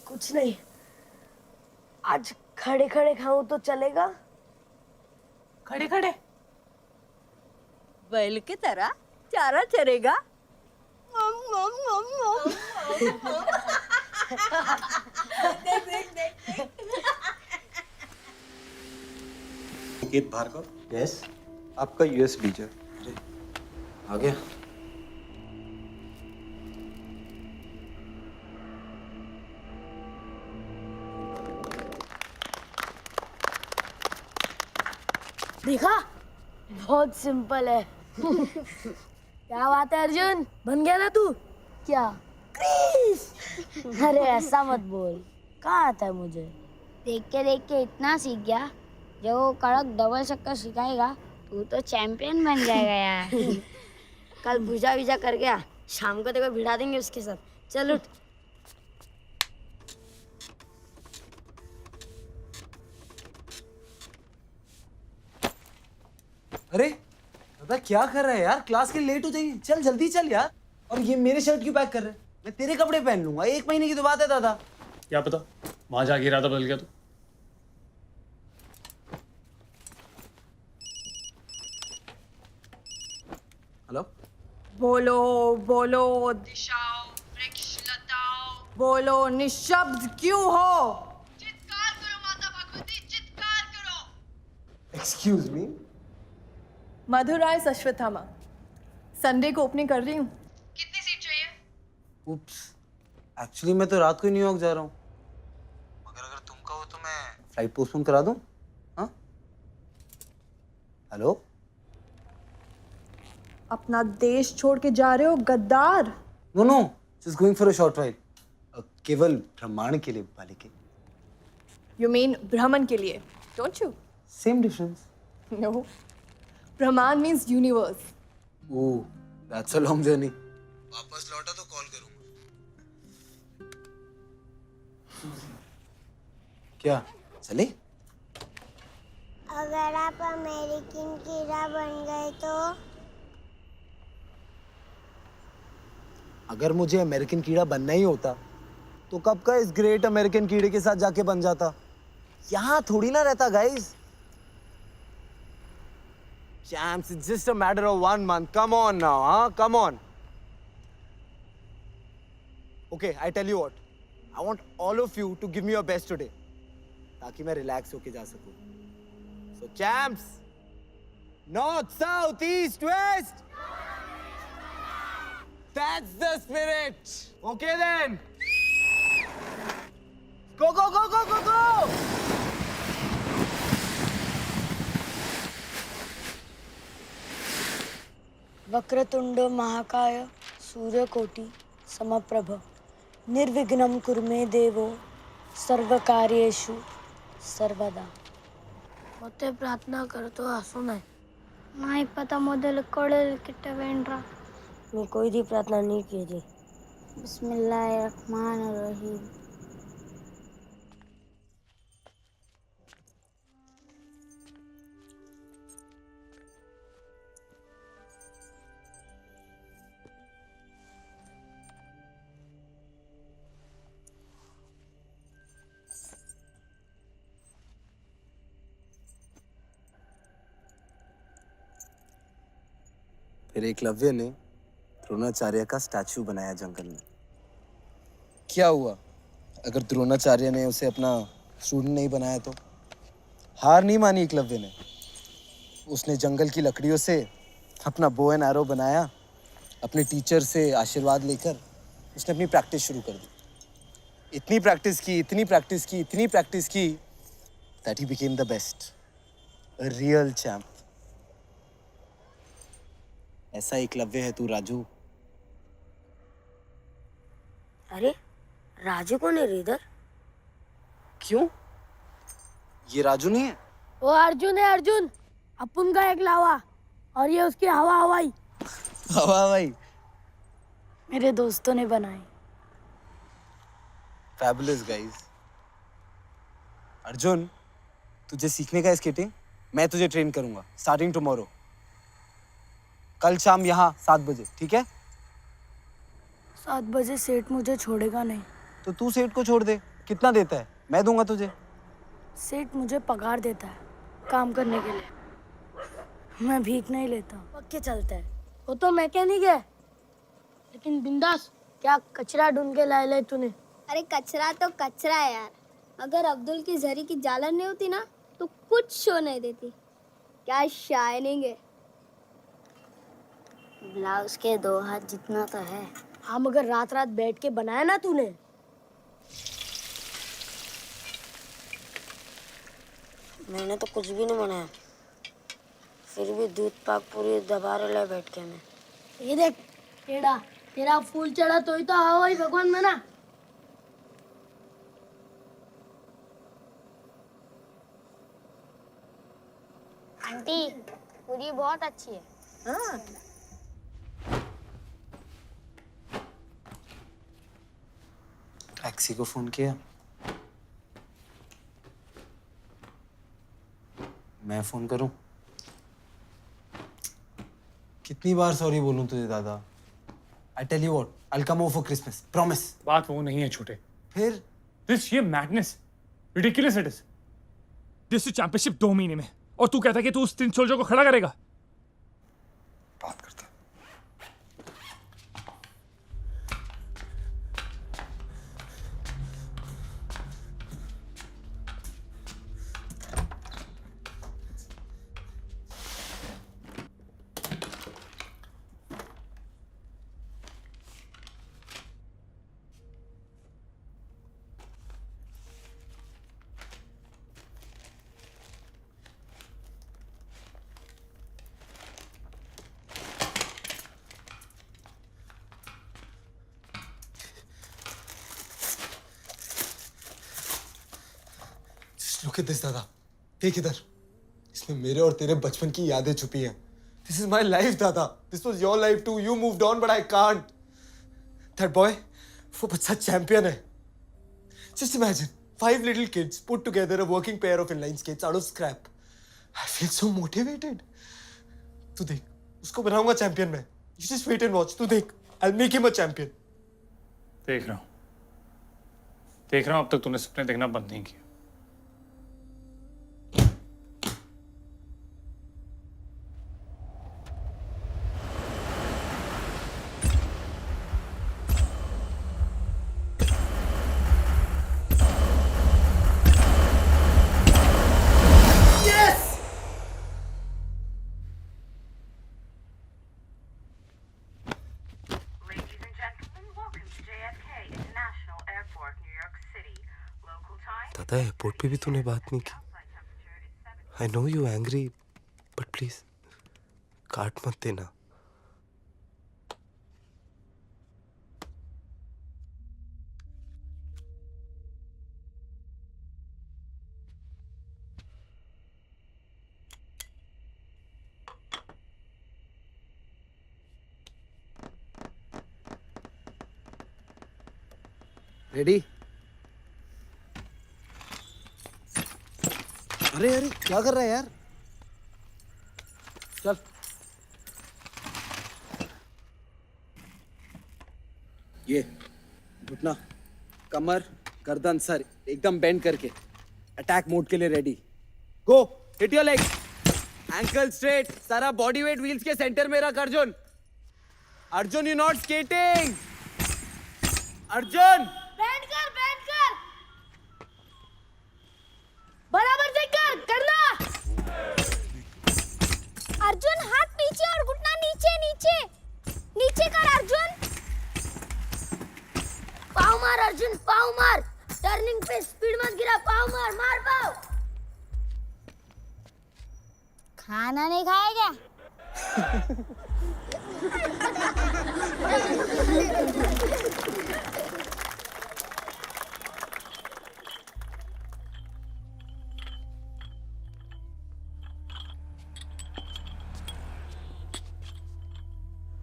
[SPEAKER 2] कुछ नहीं. आज खड़े खड़े खाऊं तो चलेगा?
[SPEAKER 13] खड़े खड़े
[SPEAKER 10] बैल की तरह चारा चरेगा।
[SPEAKER 8] निकेत भार्गव। यस, आपका यूएस वीजा आ गया।
[SPEAKER 2] देखा, बहुत सिंपल है। क्या बात है अर्जुन, बन गया ना तू? क्या? क्रिस! अरे ऐसा मत बोल, कहाँ आता है मुझे?
[SPEAKER 9] देख के इतना सीख गया, जब वो कड़क डबल शक्कर सिखाएगा तू तो चैंपियन बन जाएगा यार।
[SPEAKER 2] कल पूजा विजा कर गया, शाम को देखो भिड़ा देंगे उसके साथ। चल उठ।
[SPEAKER 8] अरे दादा क्या कर रहा है यार, क्लास के लेट हो जाएगी। चल जल्दी चल यार। और ये मेरे शर्ट क्यों पैक कर रहे हैं? मैं तेरे कपड़े पहन लूंगा, 1 महीने की तो बात है दादा।
[SPEAKER 5] क्या पता वहां जाके इरादा बदल गया तो।
[SPEAKER 8] हेलो,
[SPEAKER 3] बोलो बोलो दिशाओ, वृक्ष लताओ, बोलो निशब्द क्यों हो? चित्कार करो माता भगवती, चित्कार करो।
[SPEAKER 8] Excuse me.
[SPEAKER 3] मधुराय अश्वत्थामा, संडे को ओपनिंग कर रही हूँ। कितनी सीट चाहिए?
[SPEAKER 8] उप्स, एक्चुअली मैं तो रात को ही न्यूयॉर्क जा रहा हूँ। मगर अगर तुम कहो तो मैं फ्लाइट पोस्टपोन करा दूँ। हाँ, हेलो,
[SPEAKER 3] अपना देश छोड़ के जा रहे हो गद्दार?
[SPEAKER 8] No no, just going for a short ride. केवल ब्रह्मांड के लिए बालिके।
[SPEAKER 3] यू मीन ब्रह्मन के लिए, don't you?
[SPEAKER 8] Same difference.
[SPEAKER 3] No, Brahmand means universe.
[SPEAKER 8] Oh, that's a long journey. वापस लौटा तो कॉल करूंगा। क्या चले?
[SPEAKER 10] अगर आप अमेरिकन कीड़ा बन गए तो?
[SPEAKER 8] अगर मुझे अमेरिकन कीड़ा बनना ही होता तो कब का इस ग्रेट अमेरिकन कीड़े के साथ जाके बन जाता। यहाँ थोड़ी ना रहता guys. Champs, it's just a matter of 1 month. Come on now, huh? Come on. Okay, I tell you what. I want all of you to give me your best today, ताकि मैं relax होके जा सकूं. So, champs, north, south, east, west. That's the spirit. Okay then. Go, go, go, go, go, go.
[SPEAKER 2] Vakratunda महाकाय सूर्यकोटि समप्रभ निर्विघ्नं कुरु मे देवो सर्वकार्येषु सर्वदा. ಮತ್ತೆ ಪ್ರಾರ್ಥನಾ करतो असो नाही.
[SPEAKER 9] नहीं पता मोदल कळेल किट्टा वेंड्रा.
[SPEAKER 2] मैं कोई भी प्रार्थना नहीं की थी.
[SPEAKER 9] बिस्मिल्लाहिर्रहमानिर्रहीम.
[SPEAKER 8] फिर एकलव्य ने द्रोणाचार्य का स्टैचू बनाया जंगल में। क्या हुआ अगर द्रोणाचार्य ने उसे अपना स्टूडेंट नहीं बनाया तो? हार नहीं मानी एकलव्य ने। उसने जंगल की लकड़ियों से अपना बो एंड एरो बनाया। अपने टीचर से आशीर्वाद लेकर उसने अपनी प्रैक्टिस शुरू कर दी। इतनी प्रैक्टिस की, इतनी प्रैक्टिस की, इतनी प्रैक्टिस की that he became the best, a real champ. ऐसा एकलव्य है तू राजू।
[SPEAKER 2] अरे राजू कौन है इधर?
[SPEAKER 8] क्यों? ये राजू नहीं है?
[SPEAKER 2] वो अर्जुन है, अर्जुन अपुन का एक लावा और ये उसकी हवा हवाई।
[SPEAKER 8] हवा भाई
[SPEAKER 2] मेरे दोस्तों ने बनाई।
[SPEAKER 8] Fabulous guys. अर्जुन, तुझे सीखने का है स्केटिंग? मैं तुझे ट्रेन करूंगा स्टार्टिंग टुमारो। कल शाम यहाँ 7 बजे, ठीक है?
[SPEAKER 2] 7 बजे सेठ मुझे छोड़ेगा नहीं।
[SPEAKER 8] तो तू सेठ को छोड़ दे। कितना देता है? मैं दूंगा तुझे।
[SPEAKER 13] सेठ मुझे पगार देता है काम करने के लिए, मैं भीख नहीं लेता। पक्के चलता है।
[SPEAKER 2] वो तो मैकेनिक है, लेकिन बिंदास क्या कचरा ढूंढ के लाए ले तूने।
[SPEAKER 10] अरे कचरा तो कचरा है यार। अगर अब्दुल की जरी की जालन नहीं होती ना तो कुछ शो नहीं देती। क्या शाइनिंग है।
[SPEAKER 9] ब्लाउज के 2 हाथ जितना तो है।
[SPEAKER 2] हाँ मगर रात रात बैठ के बनाया ना तूने।
[SPEAKER 13] मैंने तो कुछ भी नहीं बनाया, फिर भी दूध पाक पूरी दबा रहे बैठ के मैं।
[SPEAKER 2] ये देख टेढ़ा, तेरा फूल चढ़ा तो ही तो हवा ही भगवान बना।
[SPEAKER 9] आंटी पूरी बहुत अच्छी है।
[SPEAKER 2] हाँ
[SPEAKER 8] टैक्सी को फोन किया? मैं फोन करूं? कितनी बार सॉरी बोलूं तुझे दादा? I tell you what, I'll come over for Christmas, promise.
[SPEAKER 5] बात वो नहीं है छोटे।
[SPEAKER 8] फिर?
[SPEAKER 5] दिस ये madness, ridiculous it is. This championship 2 महीने में, और तू कहता है कि तू उस 3 सोल्जर को खड़ा करेगा।
[SPEAKER 8] बात करता। Look at this, दादा। देख इधर। इसमें मेरे और तेरे बचपन की यादें छुपी हैं। This is my life, दादा। This was your life too. You moved on, but I can't. That boy, वो बच्चा चैंपियन है। Just imagine, 5 little kids put together a working pair of inline skates out of scrap. I feel so motivated. तू देख, उसको बनाऊंगा champion मैं। You just wait and watch. तू देख, I'll make him a champion.
[SPEAKER 5] देख रहा हूं अब तक तूने सपने देखना बंद नहीं किया।
[SPEAKER 8] दादा एयरपोर्ट पे भी तूने बात नहीं की। I know you angry, but please काट मत देना। रेडी? अरे अरे क्या कर रहा है यार? चल। ये घुटना, कमर, गर्दन, सर एकदम बेंड करके अटैक मोड के लिए ready. Go, hit your leg, ankle straight, सारा बॉडी वेट व्हील्स के सेंटर में रख। Arjun, Arjun you not skating. Arjun
[SPEAKER 2] बैठ कर बराबर से करना।
[SPEAKER 10] अर्जुन हाथ पीछे और घुटना नीचे नीचे नीचे कर। अर्जुन
[SPEAKER 2] पाँव मार, अर्जुन पाँव मार। टर्निंग पे स्पीड मत गिरा, पाँव मार, मार पाँव।
[SPEAKER 10] खाना नहीं खाया क्या?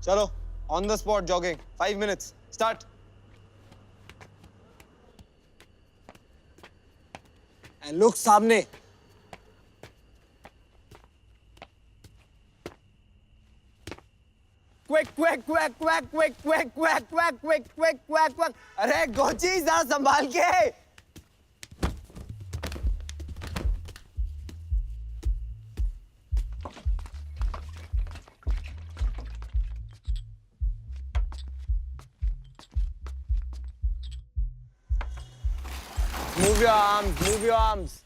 [SPEAKER 8] चलो, on the spot jogging, 5 minutes, start. And look सामने. Quick, quick, quick, quick, quick, quick, quick, quick, quick, quick, quick, quick. अरे गोची जरा संभाल के. Move your arms, move your arms.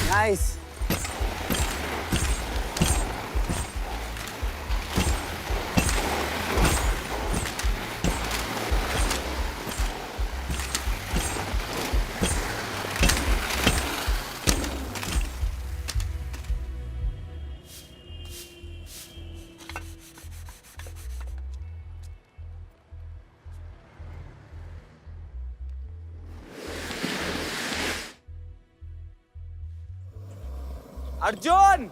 [SPEAKER 8] Nice. Arjun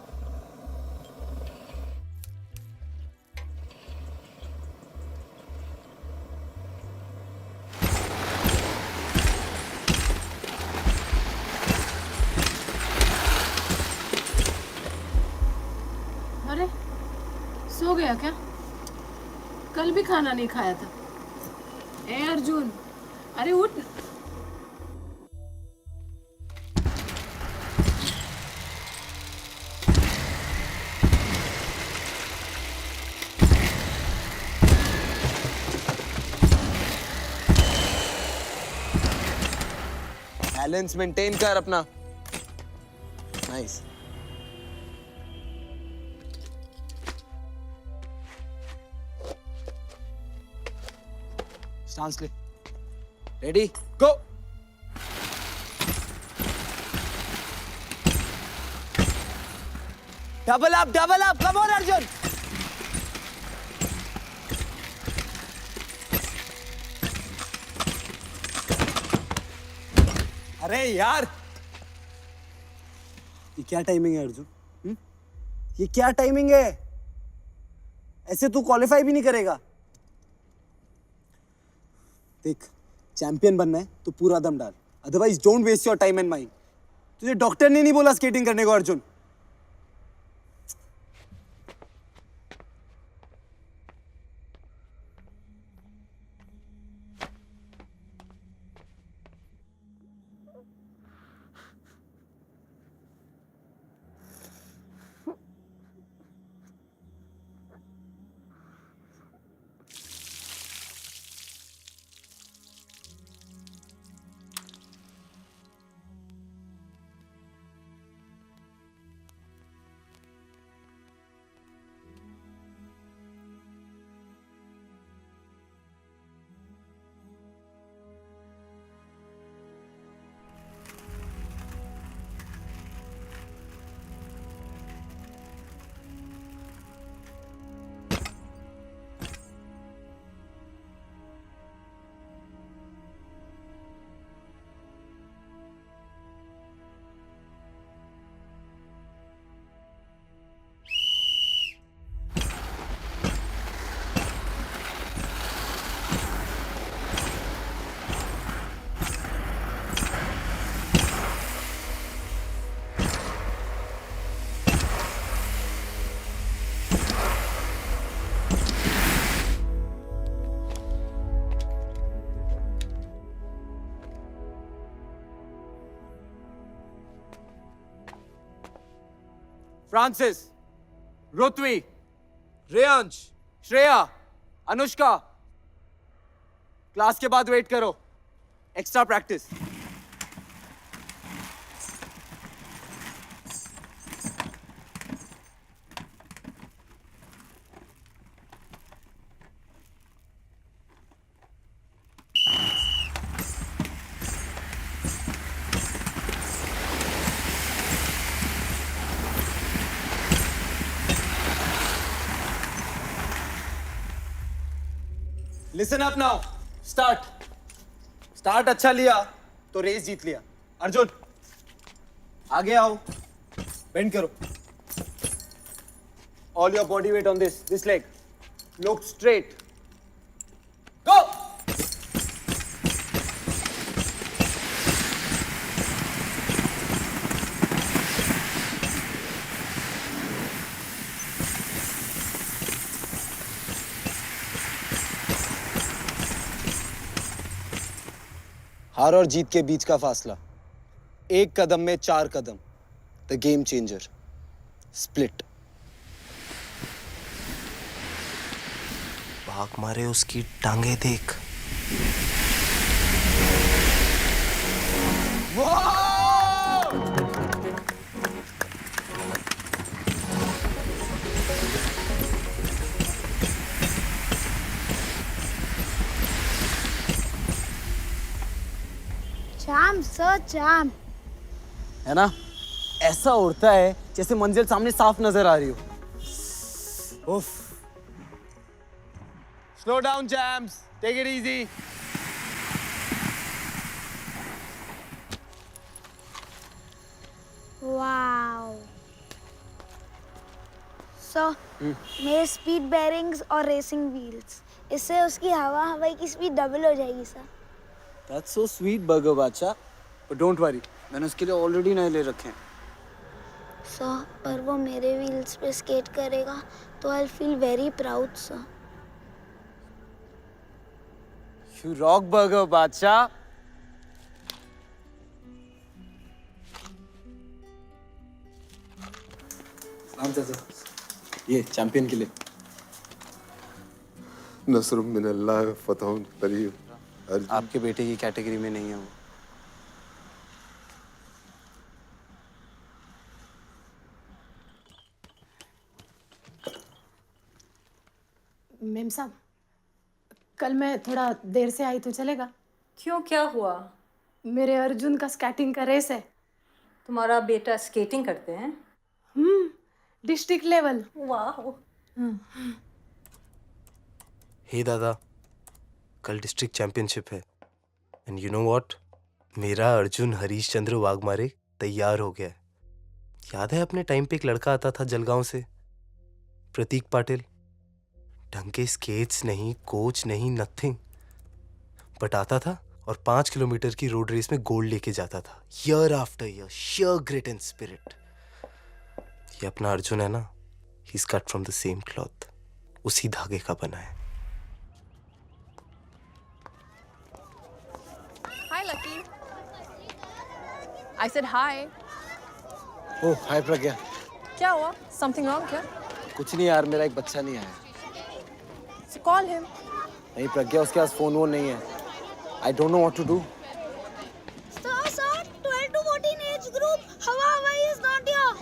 [SPEAKER 15] अरे सो गया क्या? कल भी खाना नहीं खाया था। ए अर्जुन, अरे उठ।
[SPEAKER 8] बैलेंस मेंटेन कर अपना। नाइस। स्टांस ले। Ready go. Double up, come on Arjun. अरे यार, ये क्या टाइमिंग है अर्जुन? ये क्या टाइमिंग है? ऐसे तू क्वालिफाई भी नहीं करेगा। देख, चैंपियन बनना है तो पूरा दम डाल, otherwise don't waste your time and mind. तुझे डॉक्टर ने नहीं बोला स्केटिंग करने को अर्जुन। फ्रांसिस, रुत्वी, रेयांश, श्रेया, अनुष्का, क्लास के बाद वेट करो, extra practice. Listen up now, start अच्छा लिया तो रेस जीत लिया। अर्जुन आगे आओ, बेंड करो। All your body weight on this leg, look straight, go. हार और जीत के बीच का फासला, एक कदम में 4 कदम। The game changer, split.
[SPEAKER 16] भाग मारे उसकी टांगे देख।
[SPEAKER 10] चाम सर चाम।
[SPEAKER 8] है ना, ऐसा उड़ता है जैसे मंजिल सामने साफ नजर आ रही हो। उफ। Slow down champs, take it easy.
[SPEAKER 10] Wow sir, मेरे स्पीड बेयरिंग्स और रेसिंग व्हील्स, इससे उसकी हवाई की स्पीड डबल हो जाएगी sir.
[SPEAKER 8] That's so sweet, burger बादशाह। But don't worry, मैंने उसके लिए ऑलरेडी नए ले रखे हैं।
[SPEAKER 10] सर, पर वो मेरे व्हील्स पे स्केट करेगा तो I feel very proud sir.
[SPEAKER 8] You rock, burger बादशाह। ये चैंपियन के लिए।
[SPEAKER 12] नसर मिनल्लाह फतह करीब।
[SPEAKER 8] आपके बेटे की कैटेगरी में नहीं है वो।
[SPEAKER 15] मेम साहब, कल मैं थोड़ा देर से आई तो चलेगा?
[SPEAKER 16] क्यों, क्या हुआ?
[SPEAKER 15] मेरे अर्जुन का स्केटिंग का रेस है।
[SPEAKER 16] तुम्हारा बेटा स्केटिंग करते हैं?
[SPEAKER 15] District level.
[SPEAKER 16] वाह।
[SPEAKER 17] हे दादा, कल डिस्ट्रिक्ट चैंपियनशिप है एंड यू नो व्हाट, मेरा अर्जुन हरीश चंद्र वाघमारे तैयार हो गया है। याद है अपने टाइम पे एक लड़का आता था जलगांव से, प्रतीक पाटिल। ढंग के स्केट्स नहीं, कोच नहीं, नथिंग, बट आता था और 5 किलोमीटर की रोड रेस में गोल्ड लेके जाता था year after year. Sheer grit and spirit. ये अपना अर्जुन है ना, he is cut from the same cloth, उसी धागे का बना है।
[SPEAKER 3] Hi, Lucky. I said hi.
[SPEAKER 8] ओह, हाय प्रज्ञा।
[SPEAKER 3] क्या हुआ? Something wrong क्या?
[SPEAKER 8] कुछ नहीं यार, मेरा एक बच्चा नहीं आया।
[SPEAKER 3] So call him.
[SPEAKER 8] नहीं प्रज्ञा, उसके पास फोन वोन नहीं है। I don't know what to do.
[SPEAKER 10] Sir, 12 to 14 age group, Hawaii is not here.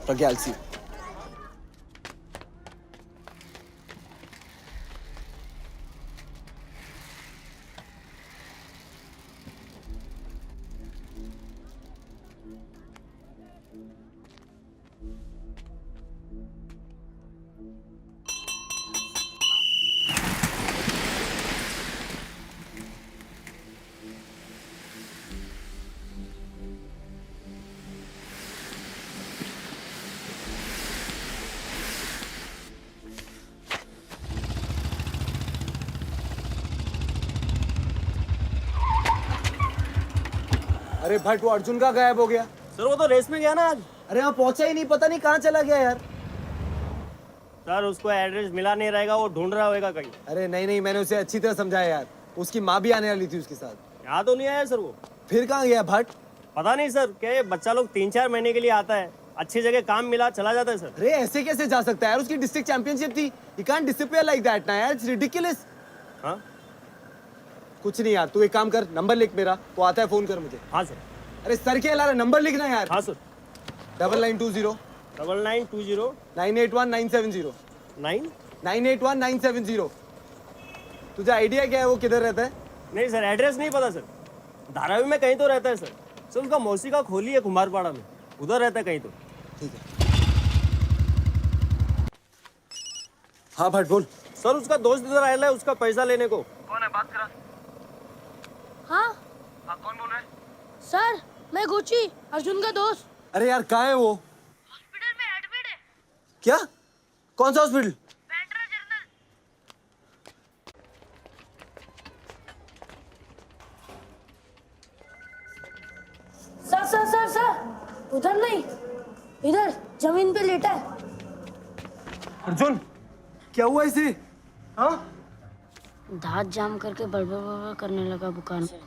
[SPEAKER 8] Pragya, I'll see. अरे भट्ट, वो अर्जुन का गायब हो गया।
[SPEAKER 1] सर वो तो रेस में गया ना आज।
[SPEAKER 8] अरे यहाँ पहुंचा ही नहीं, पता नहीं कहाँ चला गया यार।
[SPEAKER 1] सर उसको एड्रेस मिला नहीं रहेगा, वो ढूंढ रहा होगा कहीं।
[SPEAKER 8] अरे नहीं, मैंने उसे अच्छी तरह समझाया यार। उसकी माँ भी आने वाली थी उसके साथ।
[SPEAKER 1] यहाँ तो नहीं आया सर वो।
[SPEAKER 8] फिर कहाँ गया भट्ट?
[SPEAKER 1] पता नहीं सर, क्या ये बच्चा लोग 3-4 महीने के लिए आता है, अच्छी जगह काम मिला चला जाता है सर।
[SPEAKER 8] अरे ऐसे कैसे जा सकता है यार, उसकी डिस्ट्रिक्ट चैंपियनशिप थी। You can't disappear like that ना यार, it's ridiculous।
[SPEAKER 1] हाँ?
[SPEAKER 8] कुछ नहीं यार, तू एक काम कर, नंबर लिख मेरा, तो आता है फोन कर मुझे।
[SPEAKER 1] हाँ सर।
[SPEAKER 8] अरे सर क्या ला रहा, नंबर लिखना यार।
[SPEAKER 1] हाँ सर।
[SPEAKER 8] 9920
[SPEAKER 1] 9920
[SPEAKER 8] 981970 981970। तुझे आइडिया क्या है वो किधर रहता है?
[SPEAKER 1] नहीं सर, एड्रेस नहीं पता सर। धारावी में कहीं तो रहता है सर। सर उसका मौसी का खोली है कुमारपाड़ा में, उधर रहता है कहीं तो।
[SPEAKER 8] ठीक है। हाँ भट्ट बोल।
[SPEAKER 1] सर उसका दोस्त इधर आया है उसका पैसा लेने को।
[SPEAKER 14] कौन है, बात करा।
[SPEAKER 2] हाँ
[SPEAKER 14] हाँ, कौन बोल रहा है?
[SPEAKER 2] सर, मैं गुची, अर्जुन का दोस्त।
[SPEAKER 8] अरे यार कहाँ है वो?
[SPEAKER 2] हॉस्पिटल में एडमिट है।
[SPEAKER 8] क्या? कौन सा हॉस्पिटल?
[SPEAKER 2] बैंड्रा जनरल। सर, उधर नहीं, इधर जमीन पे लेटा है।
[SPEAKER 8] अर्जुन, क्या हुआ इसे? हाँ?
[SPEAKER 2] दांत जाम करके बड़बड़ करने लगा बुखार से।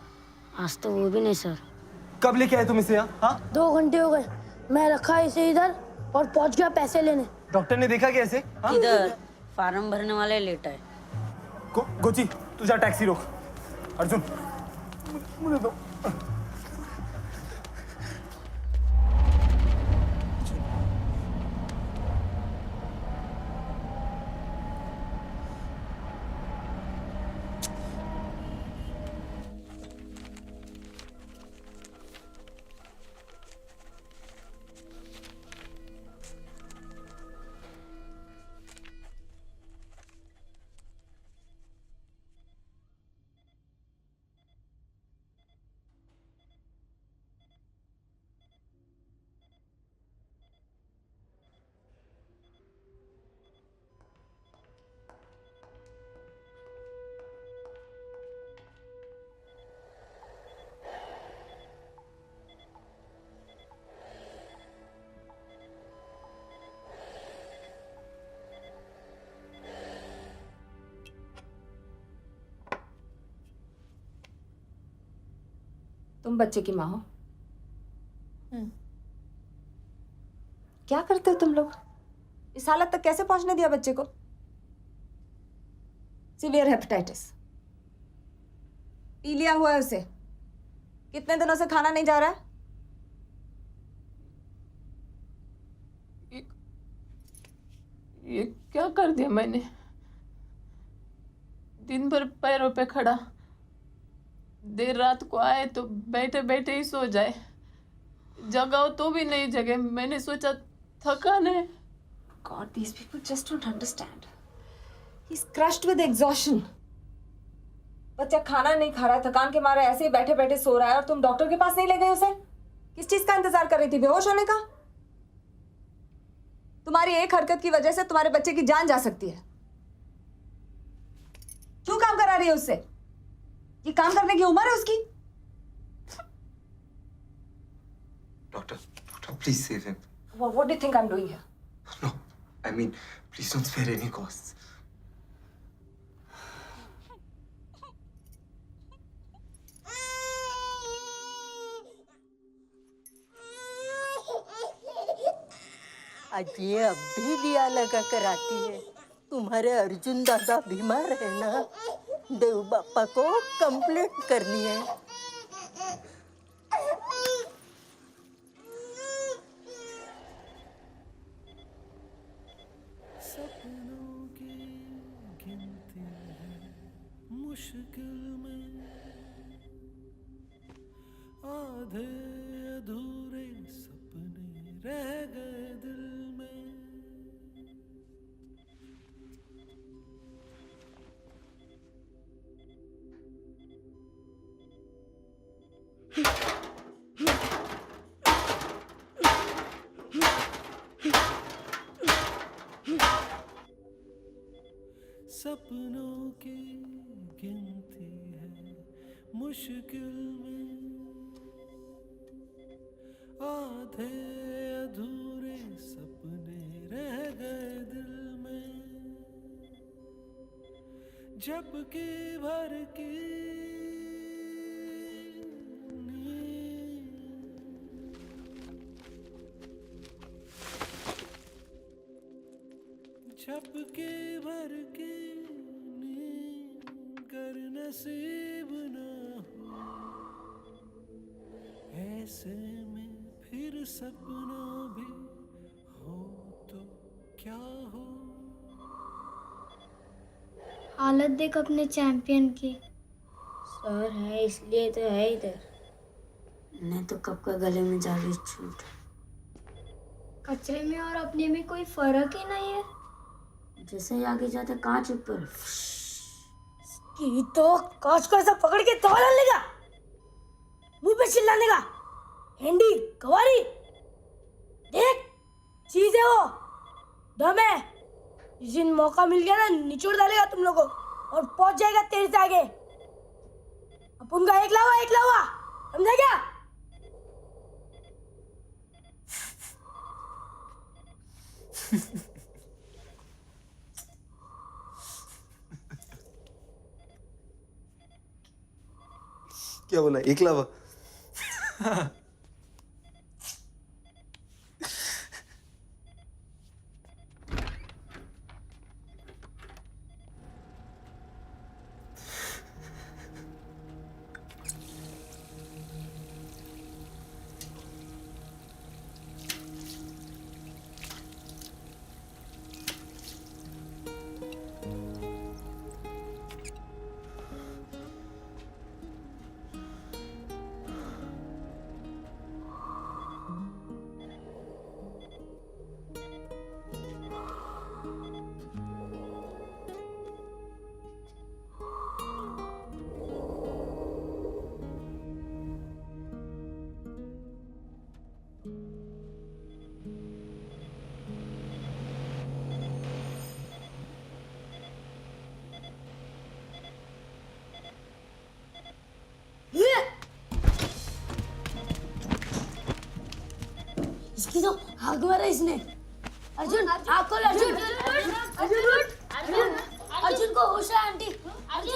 [SPEAKER 2] आज तो वो भी नहीं सर।
[SPEAKER 8] कब लेके आए तुम इसे यहाँ? हाँ?
[SPEAKER 2] 2 घंटे हो गए, मैं रखा इसे इधर और पहुंच गया पैसे लेने।
[SPEAKER 8] डॉक्टर ने देखा कैसे? हाँ?
[SPEAKER 2] इधर फार्म भरने वाले लेटा है।
[SPEAKER 8] गोची, तू जा टैक्सी रोक। अर्जुन, मुझे दो।
[SPEAKER 16] तुम बच्चे की माँ हो। क्या करते हो तुम लोग? इस हालत तक कैसे पहुंचने दिया बच्चे को? सीवियर हेपेटाइटिस, पी लिया हुआ है उसे। कितने दिनों से खाना नहीं जा रहा है?
[SPEAKER 15] ये क्या कर दिया मैंने? दिन भर पैरों पे खड़ा, देर रात को आए तो बैठे बैठे ही सो जाए, जगाओ तो भी नहीं जगे। मैंने सोचा थकान है।
[SPEAKER 16] God, these people just don't understand. He's crushed with exhaustion. बच्चा खाना नहीं खा रहा है, थकान के मारे ऐसे ही बैठे बैठे सो रहा है, और तुम डॉक्टर के पास नहीं ले गए उसे? किस चीज का इंतजार कर रही थी? बेहोश होने का? तुम्हारी एक हरकत की वजह से तुम्हारे बच्चे की जान जा सकती है। क्यों काम करा रही है उससे? ये काम करने की उम्र है उसकी?
[SPEAKER 7] Doctor, please save him.
[SPEAKER 16] What do you think I'm doing here?
[SPEAKER 7] No, I mean, please don't spare any costs.
[SPEAKER 18] आज ये अब भी दिया लगा कर आती है। तुम्हारे अर्जुन दादा बीमार है ना, देव बापा को कंप्लेंट करनी है।
[SPEAKER 19] सपनों की गिनती है मुश्किल में, आधे अधूरे सपने रह गए दिल में। सपनों की गिनती है मुश्किल में, आधे अधूरे सपने रह गए दिल में, जबकि भर की झपके भर के नींद कर नसीब न हो, ऐसे में फिर सपना भी हो तो क्या हो।
[SPEAKER 10] हालत देख अपने चैंपियन की। सर है इसलिए तो है इधर, नहीं तो कब का गले में जा रही छूट। कचरे में और अपने में कोई फर्क ही नहीं है। जैसे ही आगे जाते कांच ऊपर,
[SPEAKER 2] कि तो कांच को ऐसा पकड़ के तवा डालने का, मुंह पे चिल्लाने का, हैंडी कवारी, देख चीज है वो, दम है। जिस दिन मौका मिल गया ना, निचोड़ डालेगा तुम लोगों को और पहुंच जाएगा तेरे से आगे। अपन का एक लावा, समझा क्या?
[SPEAKER 17] क्या बोला? एकलावा? इसकी तो आग मारा इसने। अर्जुन आग खोल, अर्जुन अर्जुन को होश है आंटी। अर्जुन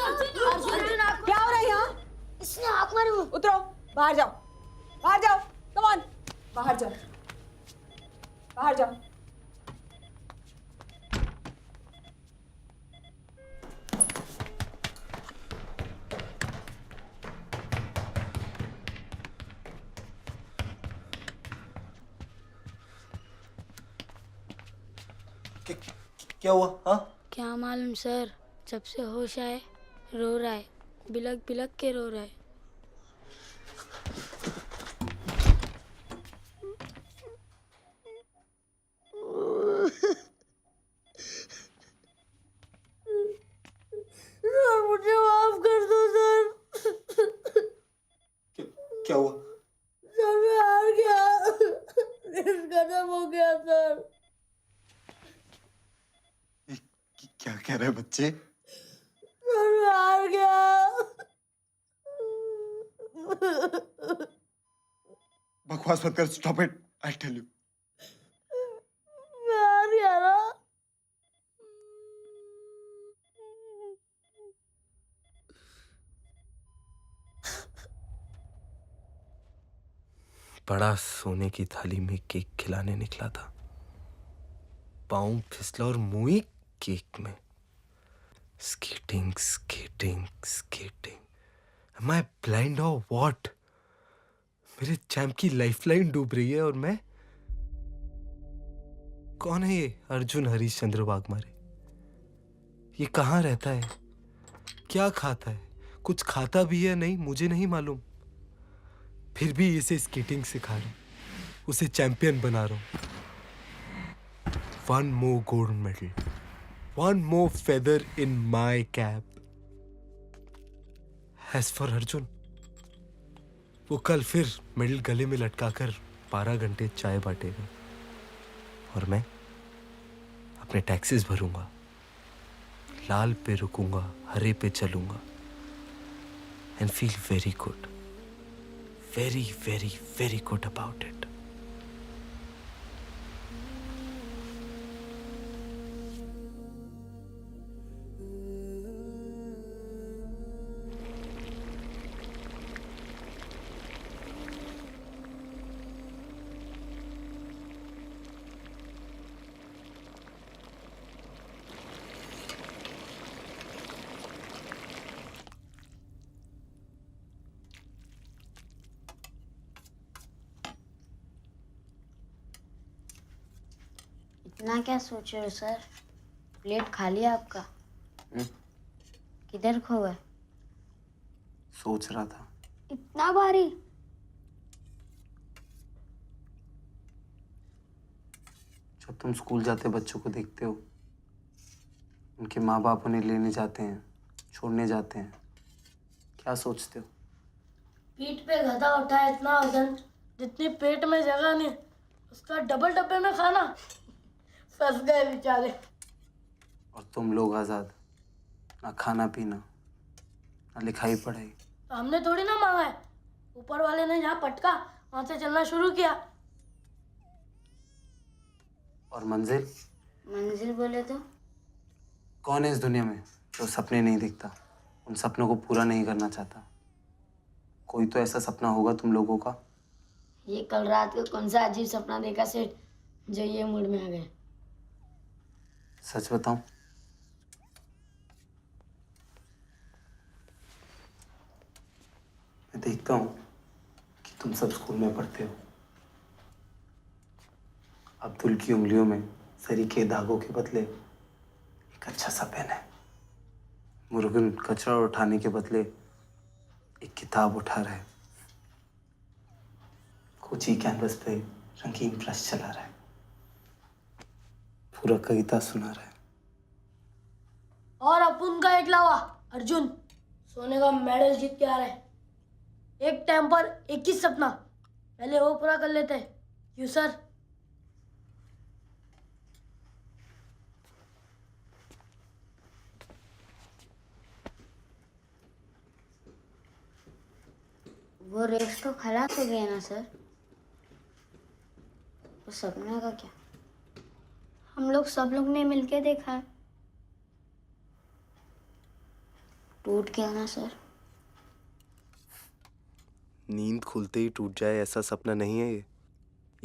[SPEAKER 17] क्या हो रहा है यहाँ? इसने आग मारी।
[SPEAKER 16] उतरो, बाहर जाओ, बाहर जाओ, कम ऑन, बाहर जाओ, बाहर जाओ।
[SPEAKER 17] क्या हुआ? हाँ,
[SPEAKER 2] क्या मालूम सर, जब से होश आए रो रहा है, बिलक बिलक के रो रहा है। सर मुझे माफ कर दो सर।
[SPEAKER 17] क्या हुआ?
[SPEAKER 2] सर मैं हार गया, रेस खत्म हो गया सर।
[SPEAKER 8] क्या कह रहे बच्चे?
[SPEAKER 2] सर मैं हार गया।
[SPEAKER 8] बकवास मत कर, stop it, I tell you.
[SPEAKER 2] मैं हार गया ना।
[SPEAKER 17] बड़ा सोने की थाली में केक खिलाने निकला था, पाँव फिसला और मुंह केक में। स्केटिंग स्केटिंग स्केटिंग, एम आई ब्लाइंड और व्हाट? मेरे चैंप की लाइफलाइन डूब रही है और मैं? कौन है ये अर्जुन हरीशचंद्र वाघमारे? ये कहाँ रहता है, क्या खाता है, कुछ खाता भी है नहीं मुझे नहीं मालूम, फिर भी इसे स्केटिंग सिखा रहा हूं, उसे चैंपियन बना रहा हूं। One more gold medal, one more feather in my cap. As for Arjun, वो कल फिर मेडल गले में लटकाकर 12 घंटे चाय बांटेगा और मैं अपने टैक्सेस भरूंगा, लाल पे रुकूंगा, हरे पे चलूंगा and feel very good, very, very, very good about it.
[SPEAKER 9] इतना क्या सोच रहे हो सर? प्लेट खाली है आपका? किधर खो गए?
[SPEAKER 17] सोच रहा था।
[SPEAKER 9] इतना भारी?
[SPEAKER 17] जब तुम स्कूल जाते बच्चों को देखते हो, उनके माँ बाप उन्हें लेने जाते हैं, छोड़ने जाते हैं, क्या सोचते हो?
[SPEAKER 2] पीठ पे गधा उठाया, इतना वजन जितनी पेट में जगह नहीं, उसका डबल डब्बे में खाना। फंस गए बेचारे।
[SPEAKER 17] और तुम लोग आजाद, ना खाना पीना, ना लिखाई पढ़ाई।
[SPEAKER 2] तो हमने थोड़ी ना मांगा है, ऊपर वाले ने जहाँ पटका वहां से चलना शुरू किया।
[SPEAKER 17] और मंजिल?
[SPEAKER 9] मंजिल बोले तो?
[SPEAKER 17] कौन है इस दुनिया में जो सपने नहीं दिखता, उन सपनों को पूरा नहीं करना चाहता? कोई तो ऐसा सपना होगा तुम लोगों का।
[SPEAKER 2] ये कल रात को कौन सा अजीब सपना देखा सेठ जो ये मूड में आ गए?
[SPEAKER 17] सच बताऊं, मैं देखता हूं कि तुम सब स्कूल में पढ़ते हो। अब्दुल की उंगलियों में सरी के दागों के बदले एक अच्छा सा पेन है। मुरुगन कचरा उठाने के बदले एक किताब उठा रहा है। कोची कैनवस पे रंगीन ब्रश चला रहा है, पूरा कविता सुना रहा है।
[SPEAKER 2] और अपुन का एकलवा अर्जुन सोने का मेडल जीत के आ रहा है। एक टाइम पर एक ही सपना, पहले वो पूरा कर लेते हैं। क्यों सर?
[SPEAKER 9] वो रेस तो खलास हो गया ना सर? वो सपने का क्या? हम लोग सब लोग ने मिलके देखा है, टूट गया ना सर?
[SPEAKER 17] नींद खुलते ही टूट जाए ऐसा सपना नहीं है ये।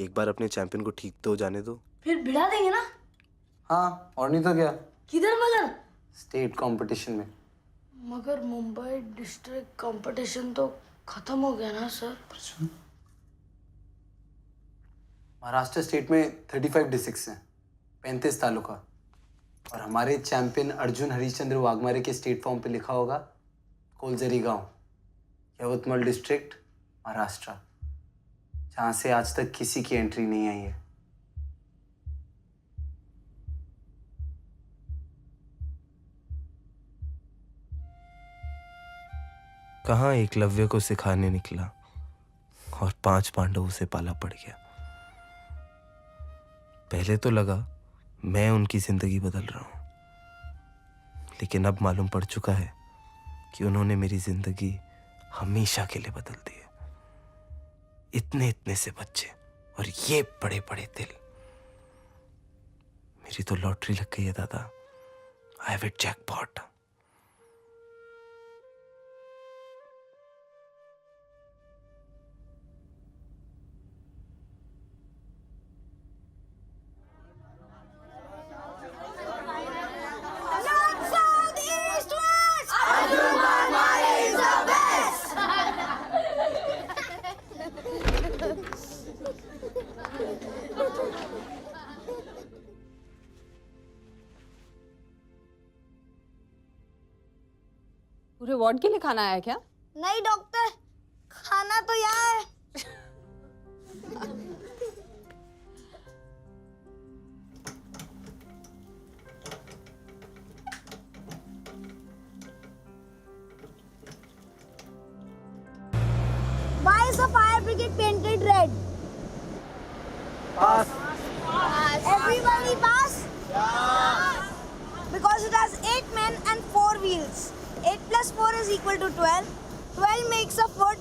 [SPEAKER 17] एक बार अपने चैंपियन को ठीक तो जाने दो।
[SPEAKER 2] फिर भिड़ा देंगे ना?
[SPEAKER 8] हाँ, और नहीं तो क्या,
[SPEAKER 2] किधर मगर?
[SPEAKER 8] स्टेट कंपटीशन में।
[SPEAKER 2] मगर मुंबई डिस्ट्रिक्ट कंपटीशन तो खत्म हो गया ना सर?
[SPEAKER 8] महाराष्ट्र स्टेट में 35 डिस्ट्रिक्ट्स हैं, 35 तालुका, और हमारे चैंपियन अर्जुन हरीशचंद्र वाघमारे के स्टेट फॉर्म पे लिखा होगा कोलजरी गांव, यवतमाल डिस्ट्रिक्ट, महाराष्ट्र, जहाँ से आज तक किसी की एंट्री नहीं आई है।
[SPEAKER 17] कहाँ एकलव्य को सिखाने निकला और 5 पांडवों से पाला पड़ गया। पहले तो लगा मैं उनकी जिंदगी बदल रहा हूं, लेकिन अब मालूम पड़ चुका है कि उन्होंने मेरी जिंदगी हमेशा के लिए बदल दी है। इतने इतने से बच्चे और ये बड़े बड़े दिल। मेरी तो लॉटरी लग गई है दादा। I have it jackpot.
[SPEAKER 3] पूरे वार्ड के लिए खाना आया क्या?
[SPEAKER 10] नहीं डॉक्टर, खाना तो यहाँ है। Why is the fire brigade painted red?
[SPEAKER 8] Pass.
[SPEAKER 10] Everybody pass? Because it has 8 men and 4 wheels. 8 plus 4 is equal to 12. 12 makes a foot.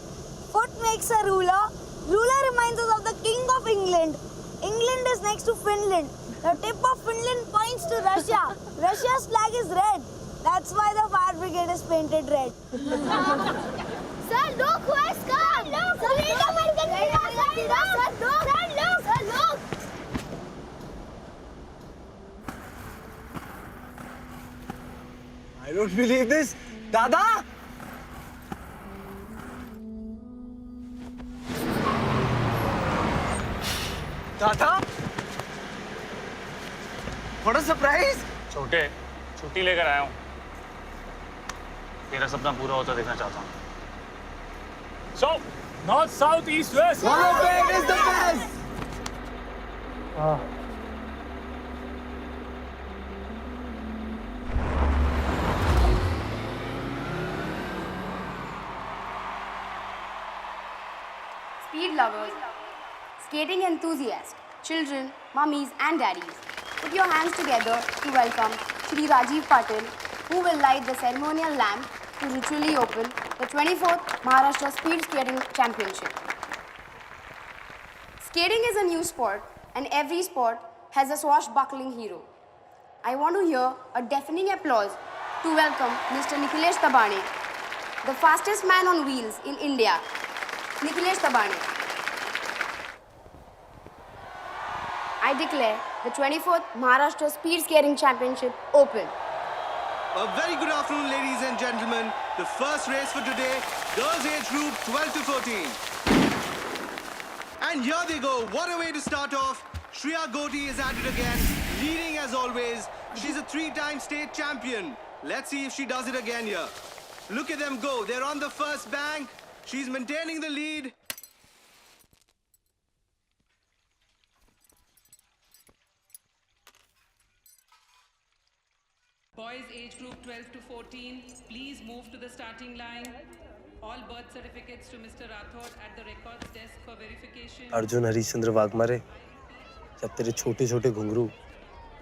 [SPEAKER 10] Foot makes a ruler. Ruler reminds us of the King of England. England is next to Finland. The tip of Finland points to Russia. Russia's flag is red. That's why the fire brigade is painted red. Sir, look who has come! Look! Sir, look! Sir, look! Sir, look!
[SPEAKER 8] I don't believe this. Dada! Dada! What a surprise!
[SPEAKER 5] छोटे, छुट्टी लेकर आया हूँ। तेरा सपना पूरा होता देखना चाहता हूँ। So, north, south, east, west.
[SPEAKER 8] It is the best!
[SPEAKER 20] Speed lovers, skating enthusiasts, children, mummies and daddies, put your hands together to welcome Shri Rajiv Patil, who will light the ceremonial lamp to ritually open the 24th Maharashtra Speed Skating Championship. Skating is a new sport and every sport has a swashbuckling hero. I want to hear a deafening applause to welcome Mr. Nikhilesh Tabane, the fastest man on wheels in India. Nikhilesh Tabane. I declare the 24th Maharashtra Speed Skating Championship open.
[SPEAKER 21] A very good afternoon, ladies and gentlemen. The first race for today, girls age group 12 to 14. And here they go. What a way to start off. Shreya Goti is at it again, leading as always. She's a 3-time state champion. Let's see if she does it again here. Look at them go. They're on the first bank. She's maintaining the lead.
[SPEAKER 22] Boys age group 12 to 14, please move to the starting line. All birth certificates to Mr. Rathod at the records desk for verification.
[SPEAKER 17] Arjun Harishchandra Waghmare, जब तेरे छोटे छोटे घुंघरू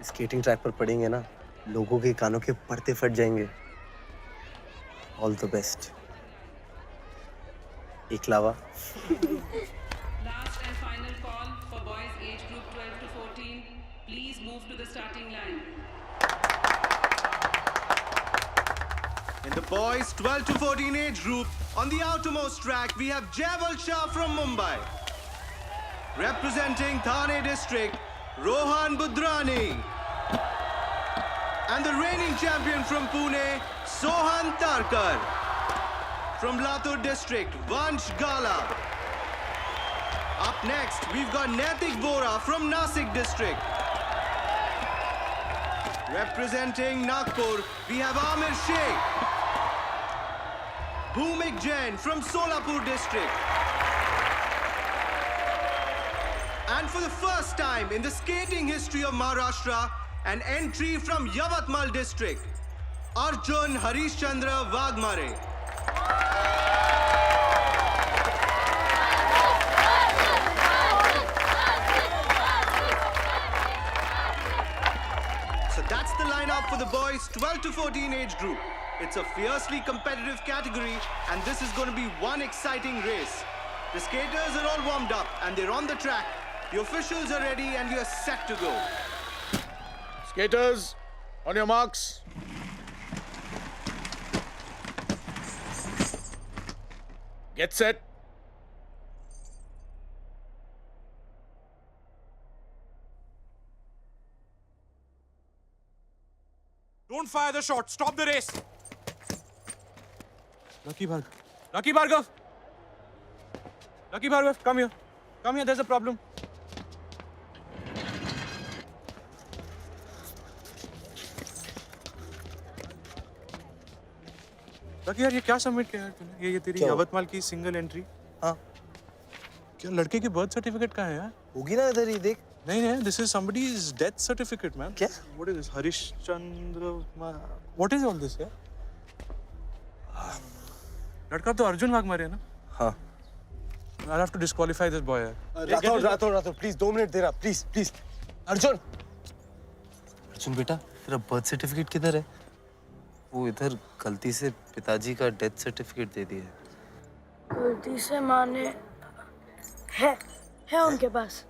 [SPEAKER 17] skating track पर पड़ेंगे ना, लोगों के कानों के पर्दे फट जाएंगे। All the best. एकलावा।
[SPEAKER 22] Last and final call for boys age group 12 to 14. Please move to the starting line.
[SPEAKER 21] In the boys 12 to 14 age group, on the outermost track, we have Jaival Shah from Mumbai. Representing Thane district, Rohan Budrani. And the reigning champion from Pune, Sohan Tarkar. From Latur district, Vansh Gala. Up next, we've got Naitik Vora from Nasik district. Representing Nagpur, we have Amir Sheikh. Bhumik Jain from Solapur district. And for the first time in the skating history of Maharashtra, an entry from Yavatmal district, Arjun Harishchandra Wagmare. So that's the lineup for the boys 12 to 14 age group. It's a fiercely competitive category, and this is going to be one exciting race. The skaters are all warmed up and they're on the track. The officials are ready and you're set to go.
[SPEAKER 8] Skaters, on your marks. Get set.
[SPEAKER 11] Don't fire the shot. Stop the race. Lucky Bhargav. Lucky Bhargav. Lucky Bhargav, come here. Come here, there's a problem. Lucky यार ये क्या submit किया यार तूने? ये तेरी यवतमाल की single entry. हाँ। क्या लड़के की बर्थ सर्टिफिकेट कहाँ है यार?
[SPEAKER 17] होगी ना इधर ही देख।
[SPEAKER 11] नहीं नहीं, this is somebody's death certificate, man. क्या? What is this? Harishchandra. What is all this, यार? लड़का तो अर्जुन वाघमारे है ना?
[SPEAKER 17] हाँ।
[SPEAKER 11] I'll have to disqualify this boy, यार.
[SPEAKER 17] राठौर, please 2 मिनट दे रहा, please. अर्जुन बेटा, तेरा बर्थ सर्टिफिकेट किधर है? वो इधर गलती से पिताजी का डेथ सर्टिफिकेट दे दिया है।
[SPEAKER 2] गलती से माँ ने है उनके पास।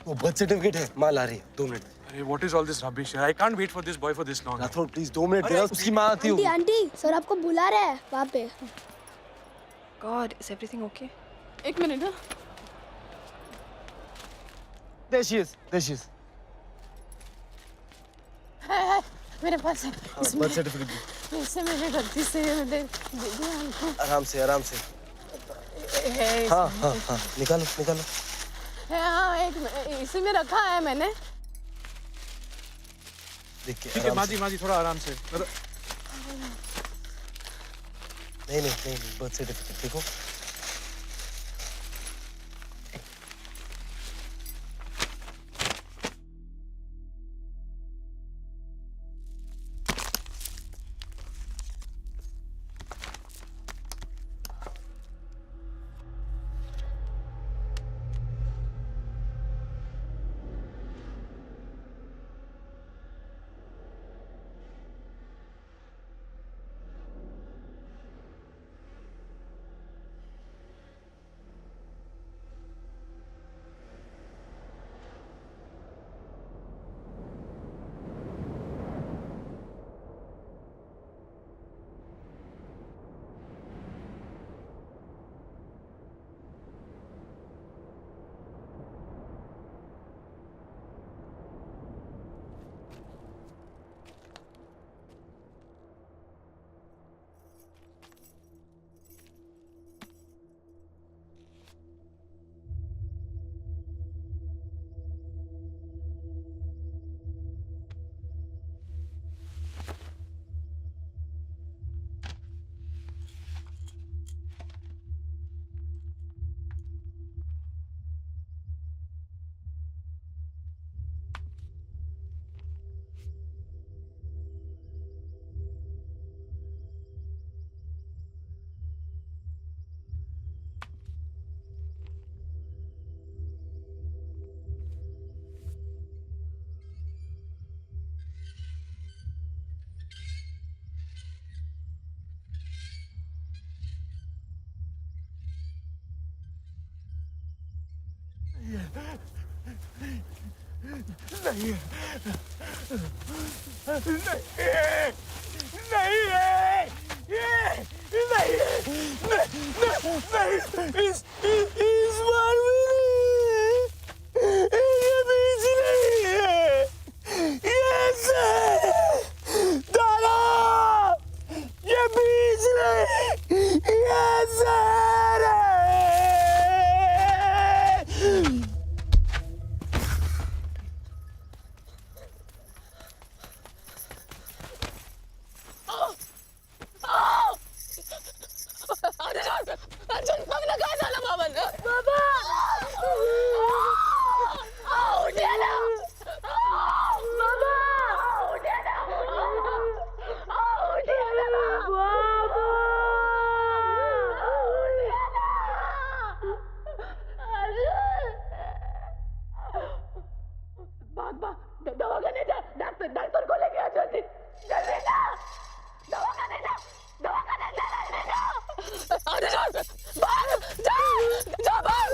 [SPEAKER 17] वो बर्थ सर्टिफिकेट है, माँ ला रही है। 2 मिनट।
[SPEAKER 11] अरे what is all this rubbish? I can't wait for this boy for this long.
[SPEAKER 17] Rathore please 2 minute दे, उसकी माँ आती होगी।
[SPEAKER 10] आंटी सर आपको बुला रहे हैं वहाँ पे।
[SPEAKER 3] God, is everything okay?
[SPEAKER 15] एक मिनट हाँ।
[SPEAKER 17] There she is.
[SPEAKER 15] है मेरे पास है।
[SPEAKER 17] बर्थ सर्टिफिकेट
[SPEAKER 15] इससे मेरे गलती से दे दिया हमको।
[SPEAKER 17] आराम से
[SPEAKER 15] है
[SPEAKER 17] हाँ निकालो
[SPEAKER 15] है हाँ एक इसी में रखा है मैंने।
[SPEAKER 17] देख के
[SPEAKER 11] ठीक है माजी थोड़ा आराम से।
[SPEAKER 17] नहीं बर्थ सर्टिफिकेट देखो।
[SPEAKER 8] नहीं है ये नहीं नहीं इस बार भी नहीं ये बीच नहीं है ये सर दादा ये बीच नहीं ये सर
[SPEAKER 2] अर्जुन पगला काय झालं बाबांना बाबा उठ्या ना बाबा उठ्या ना उठ्या ना बाबा अर्जुन भाग दवाखाने जा डॉक्टर को लेके आ जल्दी जल्दी ना दवाखाने जा अर्जुन भाग जा भाग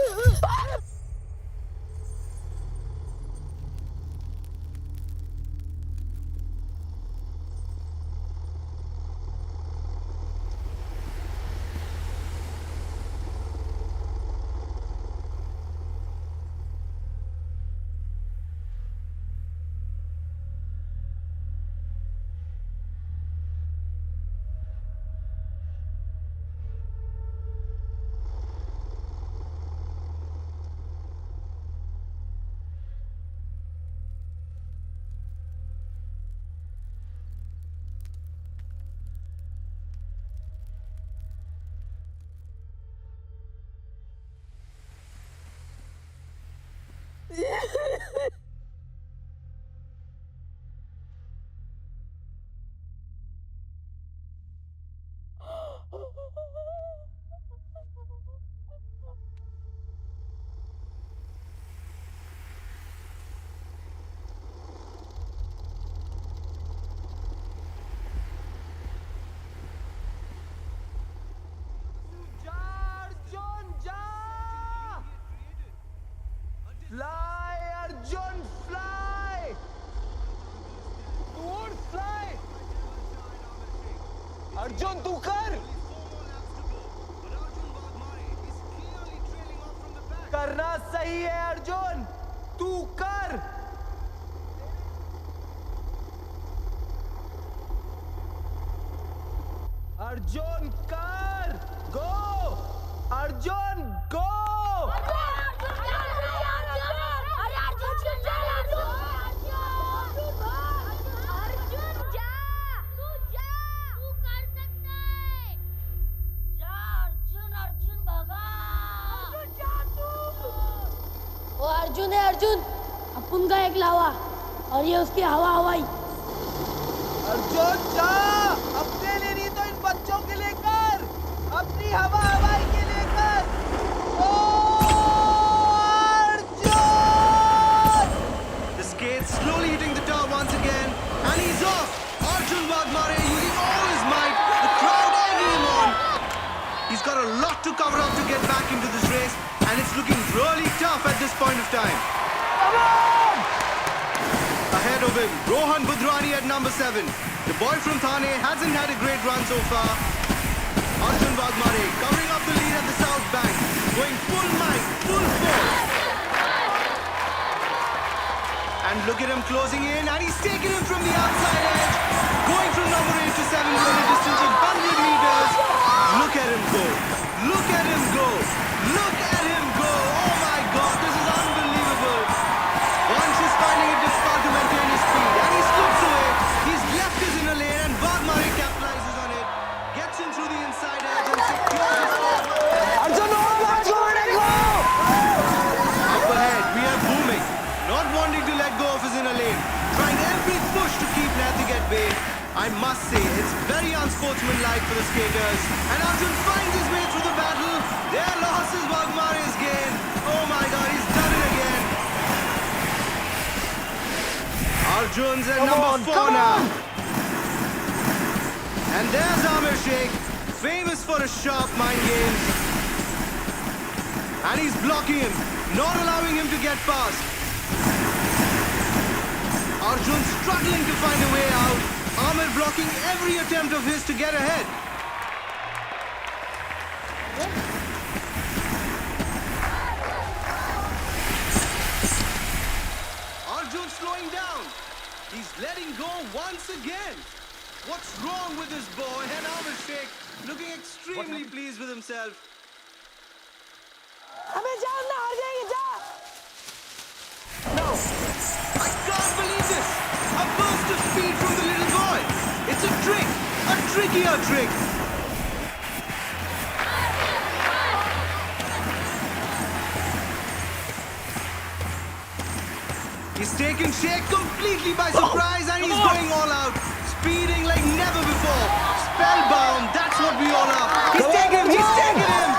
[SPEAKER 8] Fly, Arjun, fly! तू उड़, fly! अर्जुन तू कर! करना सही है अर्जुन! तू कर! अर्जुन कर! Go! अर्जुन go!
[SPEAKER 2] अर्जुन है अर्जुन अपन का एक लावा और ये उसकी हवा हवाई
[SPEAKER 8] अर्जुन जा अपने लिए नहीं तो इन बच्चों के लिए कर अपनी हवा हवाई के लिए कर ओ Arjun
[SPEAKER 21] The skates slowly hitting the tar once again and he's off. Arjun Wagmare using all his might. The crowd egging him on. He's got a lot to cover up to get back into this race and it's looking really tough at this point of time. Ahead of him, Rohan Budrani at number 7. The boy from Thane hasn't had a great run so far. Arjun Wagmare covering up the lead at the south bank, going full might, full force. And look at him closing in, and he's taken him from the outside edge, going from number 8 to 7 in a distance of 100 meters. Look at him go. Look at him go. Look at him go. Oh my God, this is unbelievable. Vansh is finding it difficult to maintain his speed, and he slips away. He's left his inner lane, and Wagmare capitalizes on it. Gets in through the inside edge and secures his spot.
[SPEAKER 8] Arjun,
[SPEAKER 21] Up ahead, we have Booming, not wanting to let go of his inner lane, trying every push to keep Nathig at bay. I must say, it's very unsportsmanlike for the skaters. And Arjun finds his way through the battle. Their loss is Wagmare's gain. Oh my God, he's done it again. Arjun's at number 4 now. And there's Amir Sheikh, famous for his sharp mind games. And he's blocking him, not allowing him to get past. Arjun struggling to find a way out. Amir blocking every attempt of his to get ahead. Arjun slowing down. He's letting go once again. What's wrong with this boy? And Amir Sheikh looking extremely pleased with himself.
[SPEAKER 2] अबे जाओ ना, हार जाएंगे, जा।
[SPEAKER 21] No! I can't believe this! A burst of speed from the little boy! It's a trick! A trickier trick! He's taken Sheikh completely by surprise and he's going all out. Speeding like never before. Spellbound, that's what we all are. He's taken him! He's taken him!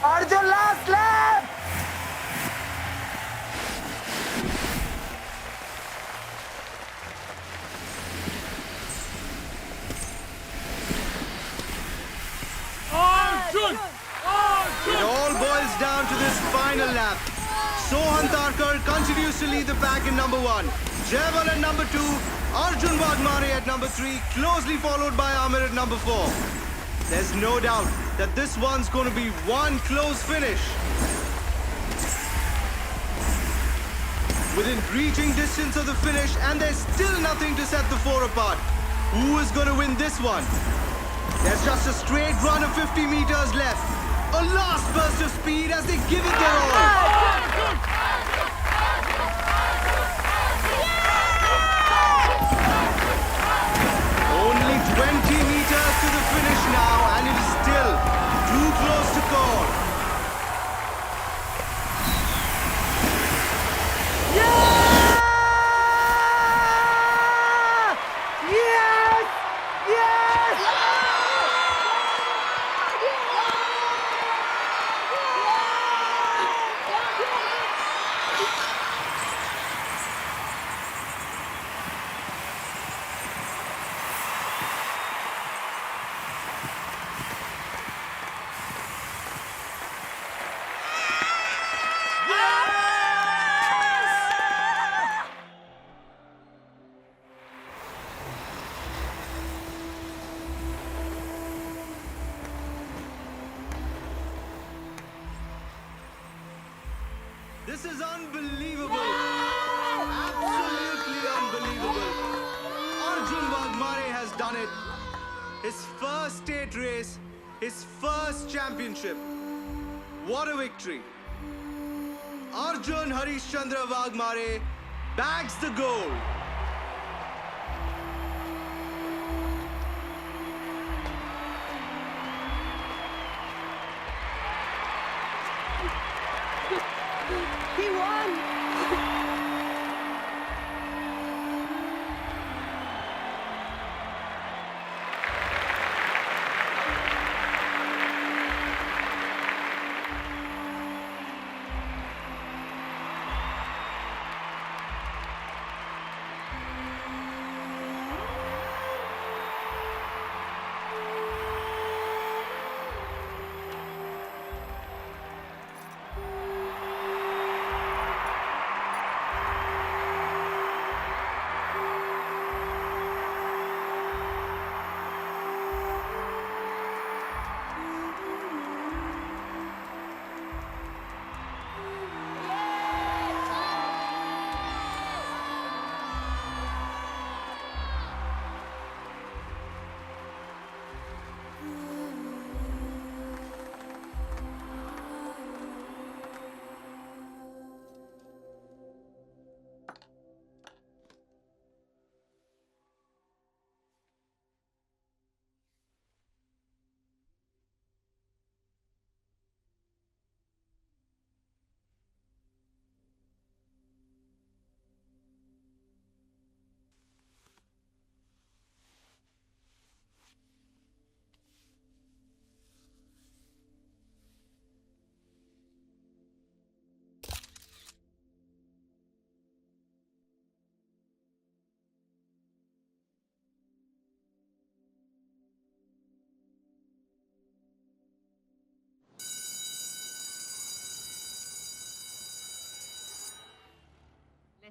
[SPEAKER 8] Arjun, last lap!
[SPEAKER 21] Arjun! It all boils down to this final lap. Sohan Tarkar continues to lead the pack in number 1. Jaiwal at number 2. Arjun Wagmare at number 3. Closely followed by Amir at number 4. There's no doubt that this one's going to be one close finish. Within reaching distance of the finish, and there's still nothing to set the 4 apart. Who is going to win this one? There's just a straight run of 50 meters left. A last burst of speed as they give it their all. Only 20 meters to the finish now, and it is still too close to call. This is unbelievable. Absolutely unbelievable. Arjun Wagmare has done it. His first state race, his first championship. What a victory. Arjun Harishchandra Wagmare bags the gold.
[SPEAKER 2] He won!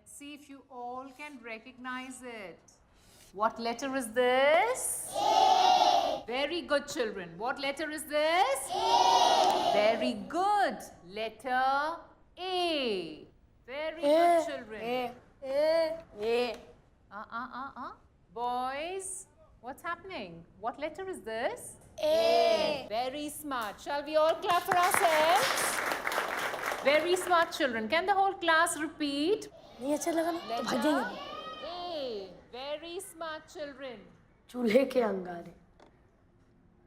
[SPEAKER 4] Let's see if you all can recognize it. What letter is this? A. Very good, children. What letter is this? A. Very good. Letter A. Very good, children.
[SPEAKER 2] A.
[SPEAKER 4] Boys, what's happening? What letter is this?
[SPEAKER 2] A.
[SPEAKER 4] Very smart. Shall we all clap for ourselves? Very smart, children. Can the whole class repeat?
[SPEAKER 2] नहीं अच्छा लगा ना तो भाग जाएंगे।
[SPEAKER 4] A. Very smart, children.
[SPEAKER 2] चूल्हे के अंगारे,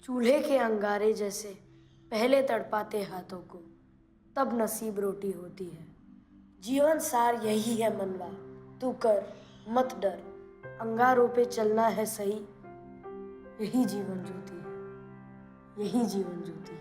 [SPEAKER 2] चूल्हे के अंगारे जैसे पहले तड़पाते हाथों को, तब नसीब रोटी होती है। जीवन सार यही है मनवा, तू कर मत डर, अंगारों पे चलना है सही, यही जीवन ज्योति है, यही जीवन ज्योति है।